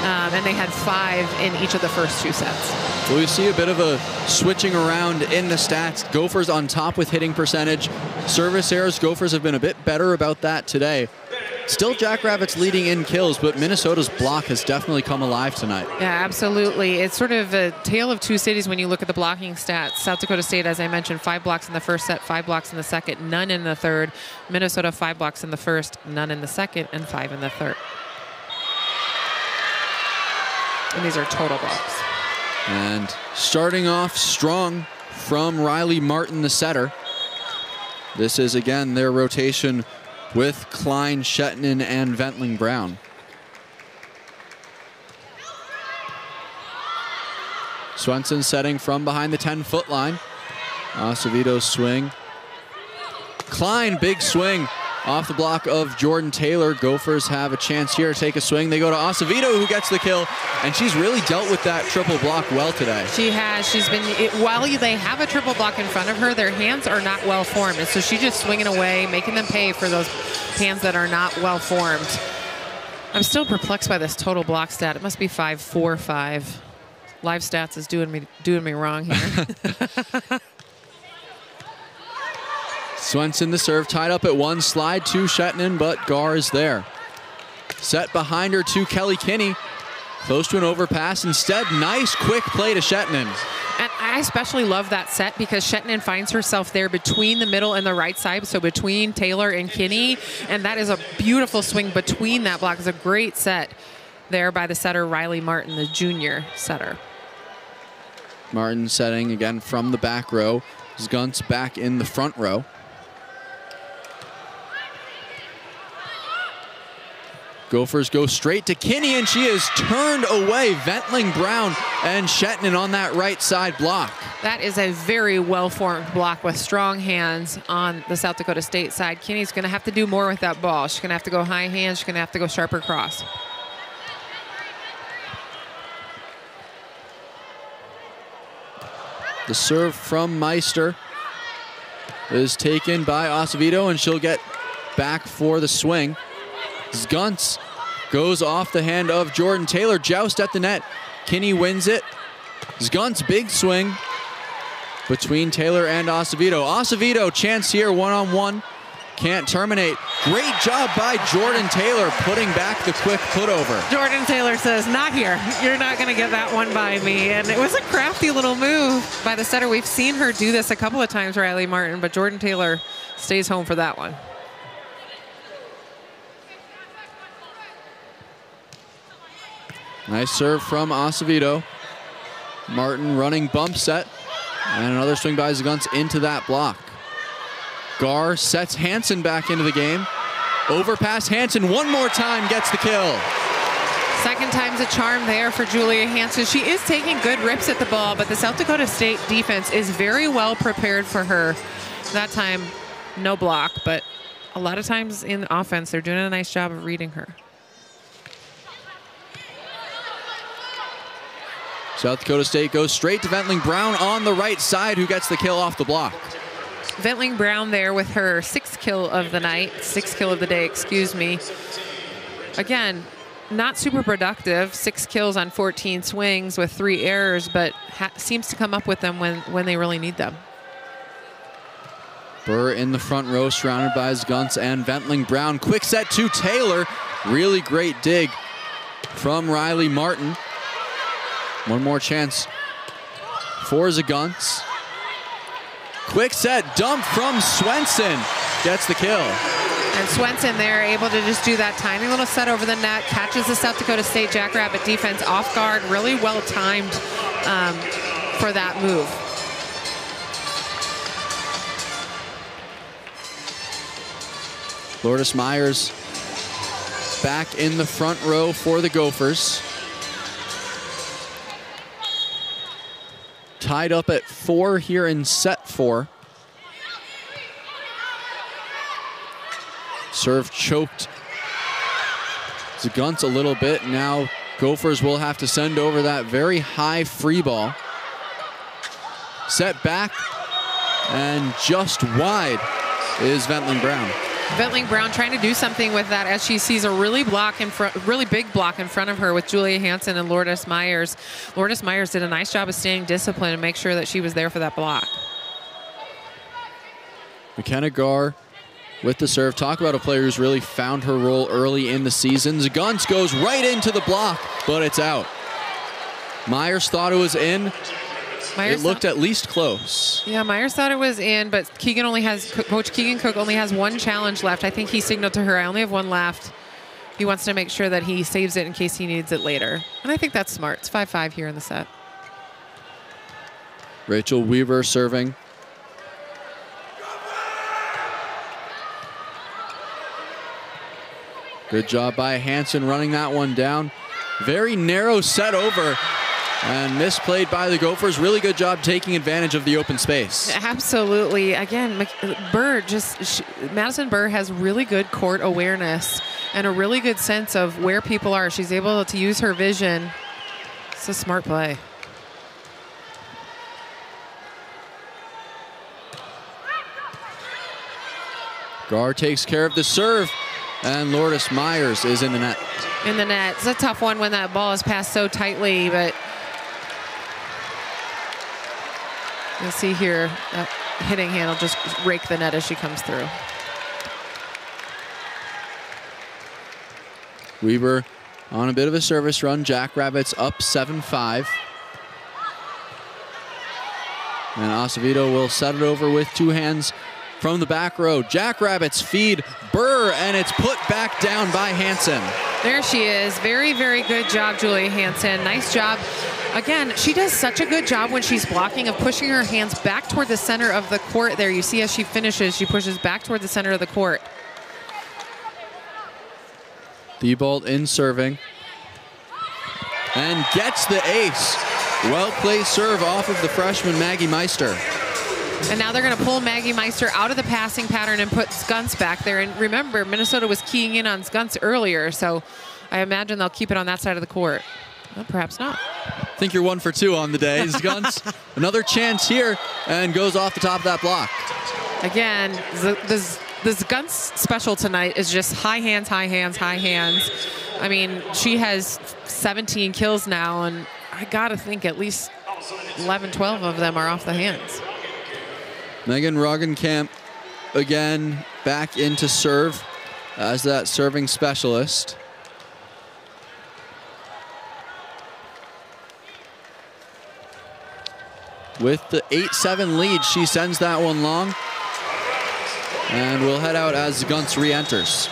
and they had 5 in each of the first 2 sets. Well, we see a bit of a switching around in the stats. Gophers on top with hitting percentage. Service errors, Gophers have been a bit better about that today. Still Jackrabbits leading in kills, but Minnesota's block has definitely come alive tonight. Yeah, absolutely. It's sort of a tale of 2 cities when you look at the blocking stats. South Dakota State, as I mentioned, 5 blocks in the first set, 5 blocks in the second, none in the third. Minnesota, 5 blocks in the first, none in the second, and 5 in the third. And these are total blocks. And starting off strong from Riley Martin, the setter. This is, again, their rotation with Klein, Shetland, and Ventling Brown. Swenson setting from behind the 10-foot line. Acevedo's swing. Klein, big swing off the block of Jordan Taylor. Gophers have a chance here to take a swing. They go to Acevedo, who gets the kill, and she's really dealt with that triple block well today. She has. She's been, while they have a triple block in front of her, their hands are not well formed, and so she's just swinging away, making them pay for those hands that are not well formed. I'm still perplexed by this total block stat. It must be 5-4-5. Live stats is doing me wrong here. Swenson the serve, tied up at 1, slide to Shetland, but Gar is there. Set behind her to Kelly Kinney. Close to an overpass. Instead, nice quick play to Shetland. And I especially love that set because Shetland finds herself there between the middle and the right side, so between Taylor and Kinney, and that is a beautiful swing between that block. It's a great set there by the setter, Riley Martin, the junior setter. Martin setting again from the back row. Gunts back in the front row. Gophers go straight to Kinney, and she is turned away. Ventling Brown and Shetland on that right side block. That is a very well-formed block with strong hands on the South Dakota State side. Kinney's going to have to do more with that ball. She's going to have to go high hands. She's going to have to go sharper cross. The serve from Meister is taken by Acevedo, and she'll get back for the swing. Gunts goes off the hand of Jordan Taylor. Joust at the net. Kinney wins it. Gunts, big swing between Taylor and Acevedo. Acevedo, chance here, one-on-one. Can't terminate. Great job by Jordan Taylor putting back the quick put over. Jordan Taylor says, not here. You're not going to get that one by me. And it was a crafty little move by the setter. We've seen her do this a couple of times, Riley Martin, but Jordan Taylor stays home for that one. Nice serve from Acevedo. Martin running bump set. And another swing by Gunts into that block. Gar sets Hansen back into the game. Overpass Hansen one more time, gets the kill. Second time's a charm there for Julia Hansen. She is taking good rips at the ball, but the South Dakota State defense is very well prepared for her. That time, no block, but a lot of times in offense, they're doing a nice job of reading her. South Dakota State goes straight to Ventling Brown on the right side, who gets the kill off the block. Ventling Brown there with her 6th kill of the night, 6th kill of the day, excuse me. Again, not super productive, 6 kills on 14 swings with 3 errors, but seems to come up with them when they really need them. Burr in the front row, surrounded by Zgunts and Ventling Brown. Quick set to Taylor. Really great dig from Riley Martin. One more chance for Zgunts. Quick set dump from Swenson. Gets the kill. And Swenson there able to just do that tiny little set over the net, catches the South Dakota State Jackrabbit defense off guard. Really well timed for that move. Lourdes Myers back in the front row for the Gophers. Tied up at 4 here in set 4. Serve choked Zgunts a little bit. Now Gophers will have to send over that very high free ball. Set back and just wide is Ventling Brown. Ventling Brown trying to do something with that as she sees a really big block in front of her with Julia Hansen and Lourdes Myers. Lourdes Myers did a nice job of staying disciplined and make sure that she was there for that block. McKenna Gar with the serve. Talk about a player who's really found her role early in the season. Zgunts goes right into the block, but it's out. Myers thought it was in. It looked at least close. Yeah, Myers thought it was in, but Coach Keegan Cook only has 1 challenge left. I think he signaled to her, I only have 1 left. He wants to make sure that he saves it in case he needs it later. And I think that's smart. It's 5-5 here in the set. Rachel Weaver serving. Good job by Hansen running that one down. Very narrow set over. And misplayed by the Gophers. Really good job taking advantage of the open space. Absolutely. Again, Madison Burr has really good court awareness and a really good sense of where people are. She's able to use her vision. It's a smart play. Gar takes care of the serve, and Lourdes Myers is in the net. In the net. It's a tough one when that ball is passed so tightly, but you'll see here, that hitting hand will just rake the net as she comes through. Weaver on a bit of a service run. Jackrabbits up 7-5. And Acevedo will set it over with 2 hands from the back row. Jackrabbits feed Burr, and it's put back down by Hansen. There she is. Very, very good job, Julia Hansen. Nice job. Again, she does such a good job when she's blocking of pushing her hands back toward the center of the court there. You see as she finishes, she pushes back toward the center of the court. Diebold in serving. And gets the ace. Well-placed serve off of the freshman Maggie Meister. And now they're going to pull Maggie Meister out of the passing pattern and put Zgunts back there. And remember, Minnesota was keying in on Zgunts earlier, so I imagine they'll keep it on that side of the court. Well, perhaps not. I think you're 1 for 2 on the day. Zgunts, another chance here, and goes off the top of that block. Again, the Zgunts special tonight is just high hands, high hands, high hands. I mean, she has 17 kills now, and I got to think at least 11, 12 of them are off the hands. Megan Roggenkamp again back into serve as that serving specialist. With the 8-7 lead, she sends that one long. And we'll head out as Zgunts re-enters.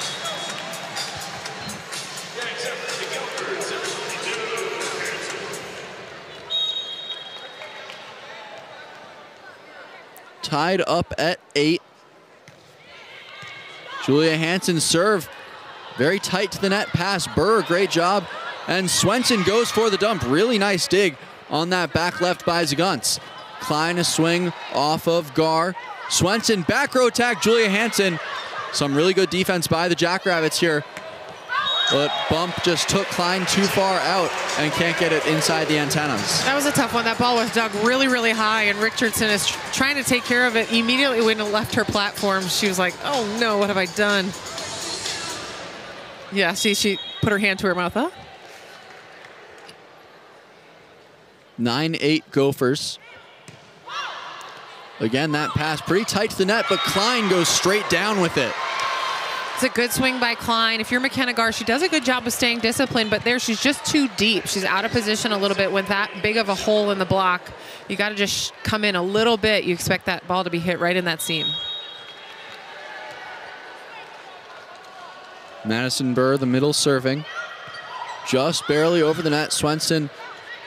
Tied up at 8. Julia Hansen's serve, very tight to the net pass. Burr, great job. And Swenson goes for the dump. Really nice dig on that back left by Zagunts. Klein a swing off of Gar. Swenson back row attack, Julia Hansen. Some really good defense by the Jackrabbits here. But bump just took Klein too far out and can't get it inside the antennas. That was a tough one. That ball was dug really, really high, and Richardson is trying to take care of it. Immediately when it left her platform, she was like, oh no, what have I done? Yeah, she put her hand to her mouth. Huh? 9-8 Gophers. Again, that pass pretty tight to the net, but Klein goes straight down with it. It's a good swing by Klein. If you're McKenna Gar, she does a good job of staying disciplined, but there she's just too deep. She's out of position a little bit with that big of a hole in the block. You got to just come in a little bit. You expect that ball to be hit right in that seam. Madison Burr, the middle serving. Just barely over the net. Swenson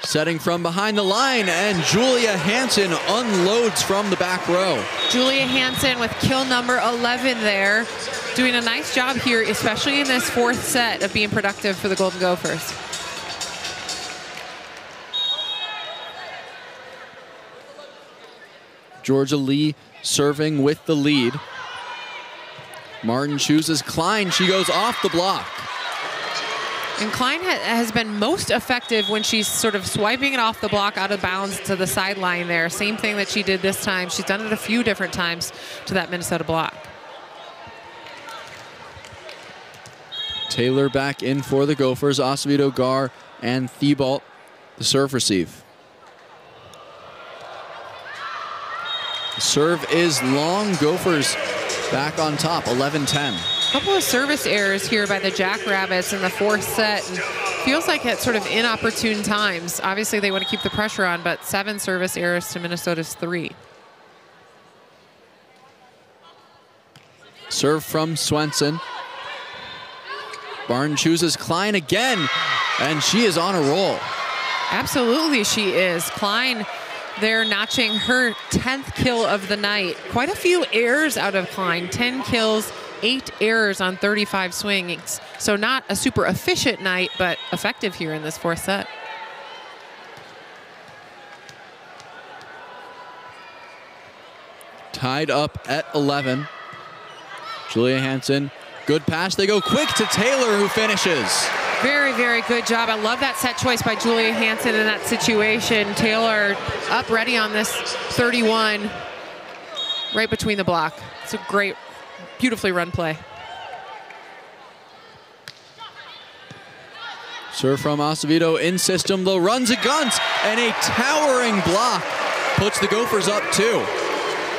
setting from behind the line, and Julia Hansen unloads from the back row. Julia Hansen with kill number 11 there. Doing a nice job here, especially in this fourth set, of being productive for the Golden Gophers. Georgia Lee serving with the lead. Martin chooses Klein. She goes off the block. And Klein has been most effective when she's sort of swiping it off the block out of bounds to the sideline there. Same thing that she did this time. She's done it a few different times to that Minnesota block. Taylor back in for the Gophers. Acevedo, Gar, and Thibault, the serve receive. The serve is long. Gophers back on top, 11-10. A couple of service errors here by the Jackrabbits in the fourth set. And feels like at sort of inopportune times. Obviously, they want to keep the pressure on, but 7 service errors to Minnesota's 3. Serve from Swenson. Barton chooses Klein again, and she is on a roll. Absolutely, she is. Klein there notching her 10th kill of the night. Quite a few errors out of Klein. 10 kills, 8 errors on 35 swings. So not a super efficient night, but effective here in this fourth set. Tied up at 11. Julia Hansen, good pass. They go quick to Taylor, who finishes. Very, very good job. I love that set choice by Julia Hansen in that situation. Taylor up ready on this 31, right between the block. It's a great, beautifully run play. Serve from Acevedo in system, though, runs a guns, and a towering block puts the Gophers up 2.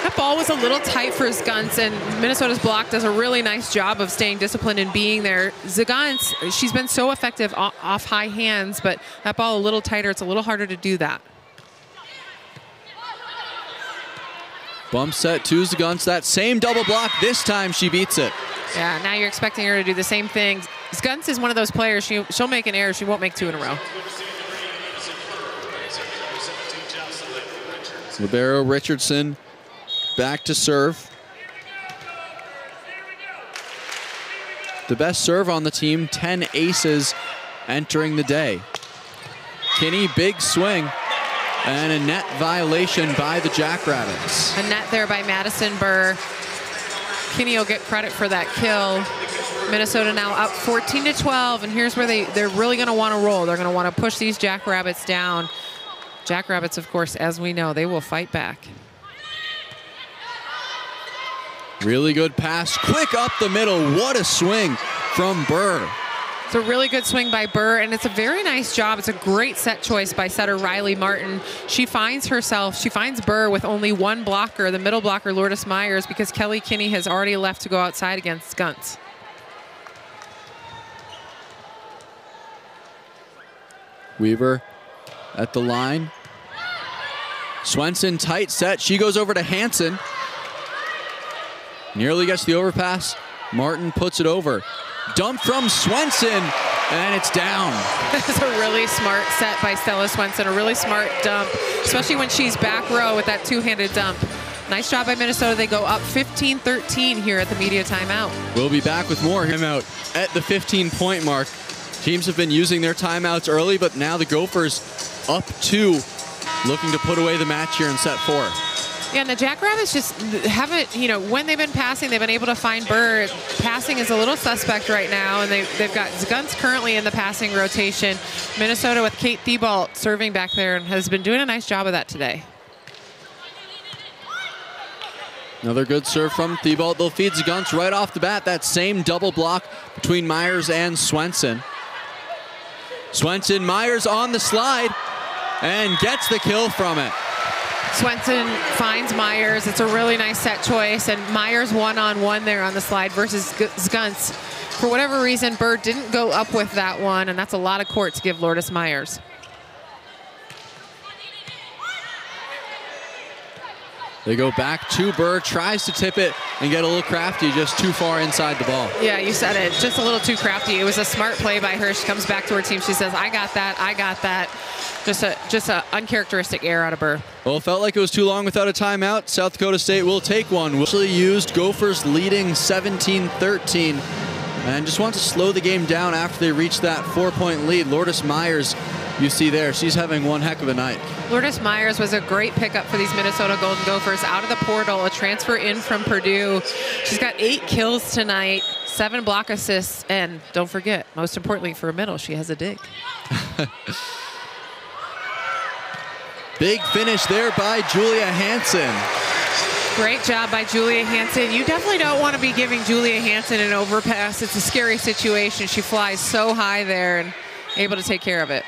That ball was a little tight for Zagunts, and Minnesota's block does a really nice job of staying disciplined and being there. Zagunts, she's been so effective off high hands, but that ball a little tighter. It's a little harder to do that. Bump set to Zagunts. That same double block. This time she beats it. Yeah, now you're expecting her to do the same thing. Zagunts is one of those players. She'll make an error. She won't make 2 in a row. Libero Richardson back to serve. The best serve on the team, 10 aces entering the day. Kinney, big swing, and a net violation by the Jackrabbits. A net there by Madison Burr. Kinney will get credit for that kill. Minnesota now up 14-12, and here's where they're really going to want to roll. They're going to want to push these Jackrabbits down. Jackrabbits, of course, as we know, they will fight back. Really good pass, quick up the middle. What a swing from Burr. It's a really good swing by Burr, and it's a very nice job. It's a great set choice by setter Riley Martin. She finds Burr with only one blocker, the middle blocker, Lourdes Myers, because Kelly Kinney has already left to go outside against Guntz. Weaver at the line. Swenson, tight set. She goes over to Hansen. Nearly gets the overpass. Martin puts it over. Dump from Swenson, and it's down. That's a really smart set by Stella Swenson, a really smart dump, especially when she's back row with that two-handed dump. Nice job by Minnesota. They go up 15-13 here at the media timeout. We'll be back with more timeout at the 15-point mark. Teams have been using their timeouts early, but now the Gophers up 2, looking to put away the match here in set 4. Yeah, and the Jackrabbits just haven't, when they've been passing, they've been able to find Burr. Passing is a little suspect right now, and they've got Guns currently in the passing rotation. Minnesota with Kate Thibault serving back there and has been doing a nice job of that today. Another good serve from Thibault. They'll feed Guns right off the bat. That same double block between Myers and Swenson. Myers on the slide and gets the kill from it. Swenson finds Myers. It's a really nice set choice, and Myers one-on-one there on the slide versus Guntz. For whatever reason, Bird didn't go up with that one, and that's a lot of court to give Lourdes Myers. They go back to Burr, tries to tip it and get a little crafty, just too far inside the ball. Yeah, you said it, just a little too crafty. It was a smart play by her. She comes back to her team. She says, I got that, I got that. Just a uncharacteristic error out of Burr. Well, it felt like it was too long without a timeout. South Dakota State will take one. We actually used Gophers leading 17-13 and just want to slow the game down after they reach that 4-point lead. Lourdes Myers, you see there, she's having one heck of a night. Lourdes Myers was a great pickup for these Minnesota Golden Gophers out of the portal, a transfer in from Purdue. She's got 8 kills tonight, 7 block assists, and don't forget, most importantly for a middle, she has a dig. Big finish there by Julia Hansen. Great job by Julia Hansen. You definitely don't want to be giving Julia Hansen an overpass. It's a scary situation. She flies so high there and able to take care of it.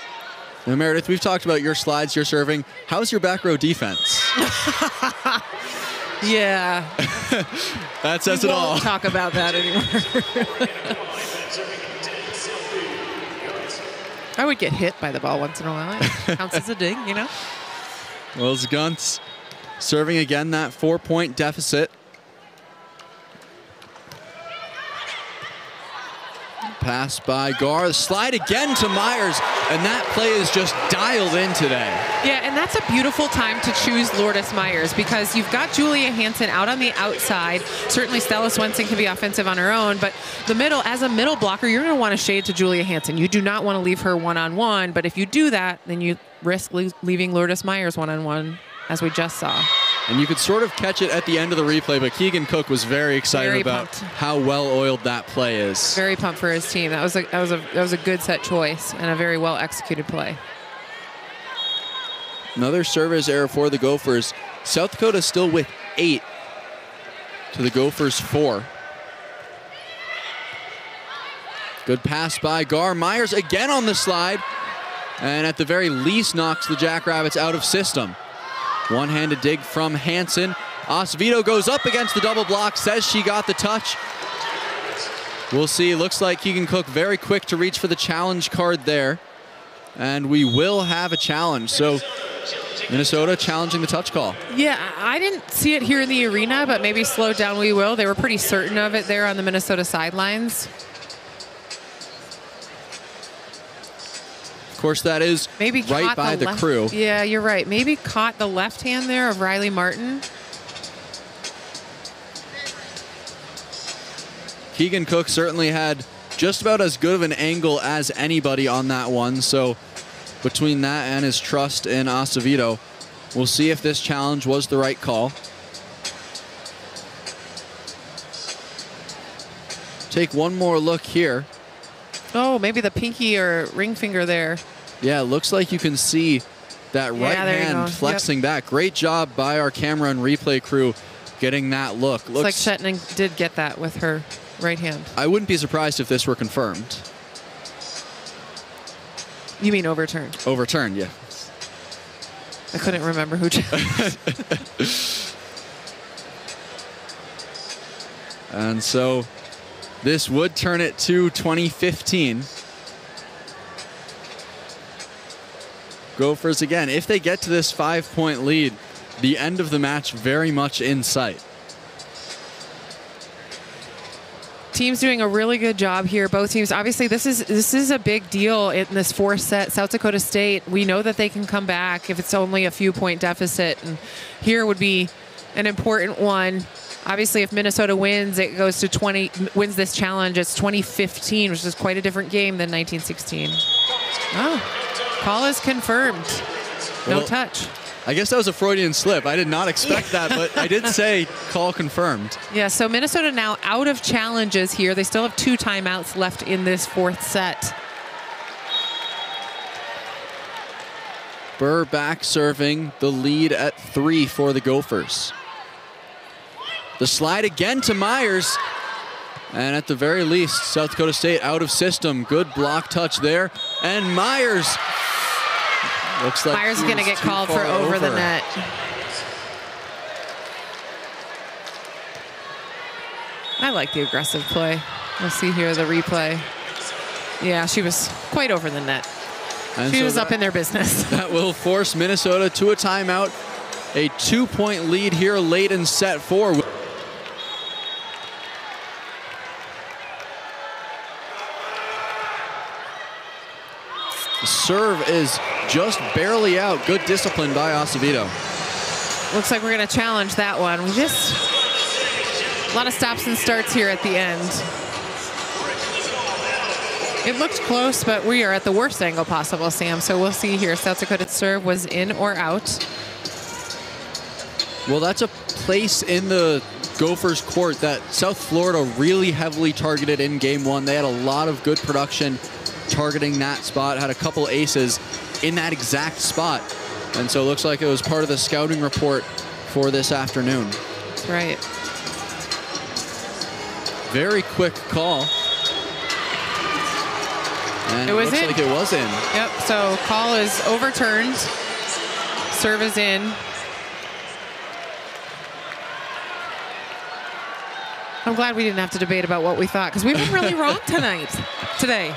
Now, Meredith, we've talked about your slides, your serving. How's your back row defense? Yeah. That says it all. We won't talk about that anymore. I would get hit by the ball once in a while. It counts as a dig, Well, Guntz serving again, that 4-point deficit. Pass by Gar, slide again to Myers, and that play is just dialed in today. Yeah, and that's a beautiful time to choose Lourdes Myers because you've got Julia Hansen out on the outside. Certainly Stella Swenson can be offensive on her own, but the middle, as a middle blocker, you're going to want to shade to Julia Hansen. You do not want to leave her one-on-one, but if you do that, then you risk leaving Lourdes Myers one-on-one, as we just saw. And you could sort of catch it at the end of the replay, but Keegan Cook was very excited about how well-oiled that play is. Very pumped for his team. That was a good set choice and a very well-executed play. Another service error for the Gophers. South Dakota still with 8 to the Gophers 4. Good pass by Gar. Myers again on the slide, and at the very least knocks the Jackrabbits out of system. One-handed dig from Hansen. Acevedo goes up against the double block, says she got the touch. We'll see. Looks like Keegan Cook very quick to reach for the challenge card there. And we will have a challenge. So Minnesota challenging the touch call. Yeah, I didn't see it here in the arena, but maybe slowed down we will. They were pretty certain of it there on the Minnesota sidelines. Of course, that is maybe right by the crew. Yeah, you're right. Maybe caught the left hand there of Riley Martin. Keegan Cook certainly had just about as good of an angle as anybody on that one. So between that and his trust in Acevedo, we'll see if this challenge was the right call. Take one more look here. Oh, maybe the pinky or ring finger there. Yeah, it looks like you can see that right hand flexing back. Great job by our camera and replay crew getting that look. Looks like Shetland did get that with her right hand. I wouldn't be surprised if this were confirmed. You mean overturned? Overturned, yeah. I couldn't remember who. And so this would turn it to 2015. Gophers again, if they get to this 5-point lead, the end of the match very much in sight. Teams doing a really good job here. Both teams, obviously, this is a big deal in this 4th set. South Dakota State, we know that they can come back if it's only a few point deficit, and here would be an important one. Obviously, if Minnesota wins, it goes to wins this challenge. It's 2015, which is quite a different game than 1916. Oh, call is confirmed. No touch. I guess that was a Freudian slip. I did not expect that, but I did say call confirmed. Yeah, so Minnesota now out of challenges here. They still have 2 timeouts left in this 4th set. Burr back serving, the lead at 3 for the Gophers. The slide again to Myers. And at the very least, South Dakota State out of system. Good block touch there. And Myers. Looks like Myers is going to get called for over the net. I like the aggressive play. We'll see here the replay. Yeah, she was quite over the net. And she was up in their business. That will force Minnesota to a timeout. A 2-point lead here late in set 4. The serve is just barely out. Good discipline by Acevedo. Looks like we're going to challenge that one. We just, a lot of stops and starts here at the end. It looked close, but we are at the worst angle possible, Sam. So we'll see here. South Dakota's serve was in or out. Well, that's a place in the Gophers court that South Florida really heavily targeted in game 1. They had a lot of good production targeting that spot, had a couple aces in that exact spot. And so it looks like it was part of the scouting report for this afternoon. That's right. Very quick call. And it was looks in. like it was in. Yep, so call is overturned. Serve is in. I'm glad we didn't have to debate about what we thought, because we've been really wrong today.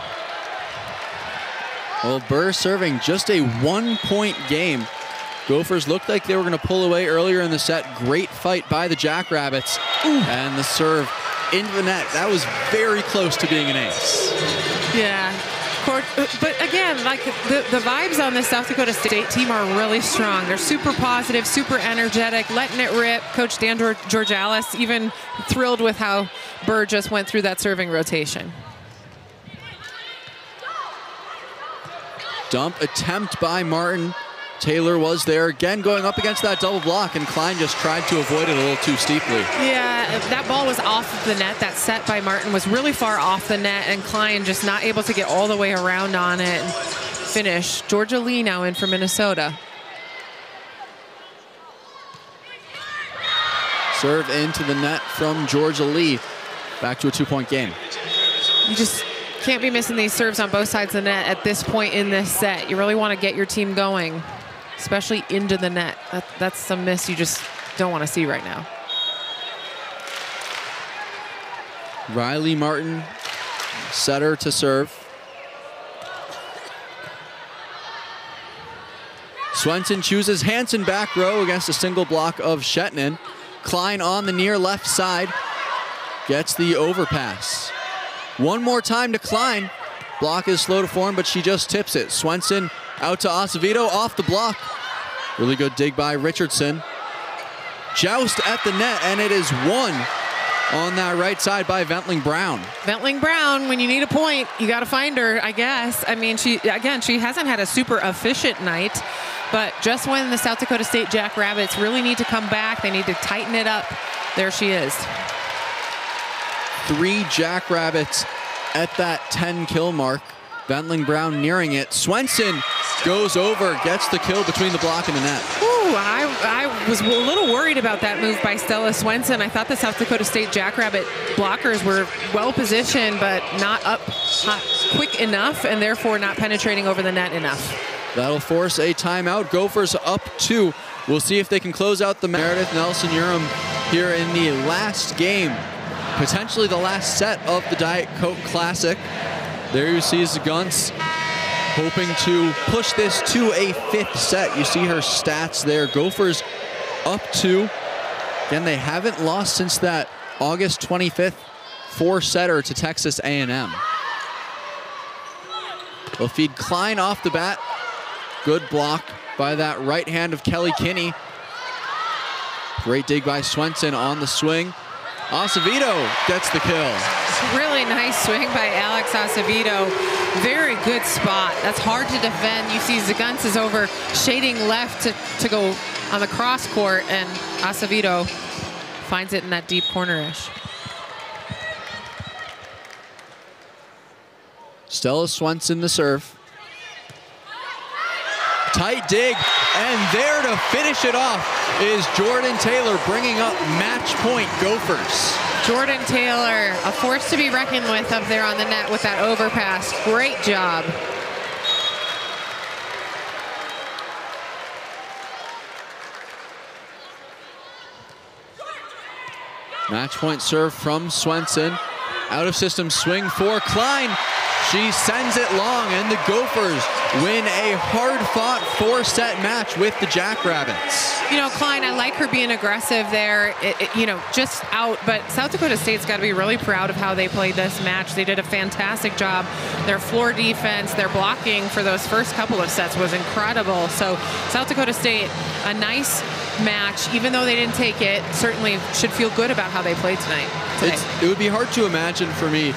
Well, Burr serving just a 1-point game. Gophers looked like they were going to pull away earlier in the set. Great fight by the Jackrabbits. And the serve into the net. That was very close to being an ace. Yeah. But again, like the vibes on this South Dakota State team are really strong. They're super positive, super energetic, letting it rip. Coach Dan Georgalis even thrilled with how Burr just went through that serving rotation. Dump attempt by Martin. Taylor was there again going up against that double block, and Klein just tried to avoid it a little too steeply. Yeah, that ball was off of the net. That set by Martin was really far off the net, and Klein just not able to get all the way around on it and finish. Georgia Lee now in for Minnesota. Serve into the net from Georgia Lee. Back to a 2-point game. You just can't be missing these serves on both sides of the net at this point in this set. You really want to get your team going, especially into the net. That's some miss you just don't want to see right now. Riley Martin, setter to serve. Swenson chooses Hansen back row against a single block of Shetnin. Klein on the near left side gets the overpass. One more time to Klein. Block is slow to form, but she just tips it. Swenson out to Acevedo, off the block. Really good dig by Richardson. Joust at the net, and it is won on that right side by Ventling Brown. Ventling Brown, when you need a point, you got to find her, I guess. I mean, she hasn't had a super efficient night, but just when the South Dakota State Jackrabbits really need to come back, they need to tighten it up, there she is. 3 Jackrabbits at that 10-kill mark. Ventling Brown nearing it. Swenson goes over, gets the kill between the block and the net. Ooh, I was a little worried about that move by Stella Swenson. I thought the South Dakota State Jackrabbit blockers were well positioned, but not up quick enough, and therefore not penetrating over the net enough. That'll force a timeout. Gophers up 2. We'll see if they can close out the Meredith Nelson-Urim here in the last game. Potentially the last set of the Diet Coke Classic. There you see Zagunts hoping to push this to a 5th set. You see her stats there. Gophers up 2. Again, they haven't lost since that August 25th 4-setter to Texas A&M. They'll feed Klein off the bat. Good block by that right hand of Kelly Kinney. Great dig by Swenson on the swing. Acevedo gets the kill. Really nice swing by Alex Acevedo. Very good spot. That's hard to defend. You see Zagunts is over shading left to go on the cross court, and Acevedo finds it in that deep corner-ish. Stella Swenson the serve. Tight dig, and there to finish it off is Jordan Taylor, bringing up match point Gophers. Jordan Taylor, a force to be reckoned with up there on the net with that overpass. Great job. Match point serve from Swenson. Out of system swing for Klein. She sends it long, and the Gophers win a hard-fought 4-set match with the Jackrabbits. You know, Klein, I like her being aggressive there, you know, just out. But South Dakota State's got to be really proud of how they played this match. They did a fantastic job. Their floor defense, their blocking for those first couple of sets was incredible. So South Dakota State, a nice match. Even though they didn't take it, certainly should feel good about how they played tonight. It would be hard to imagine for me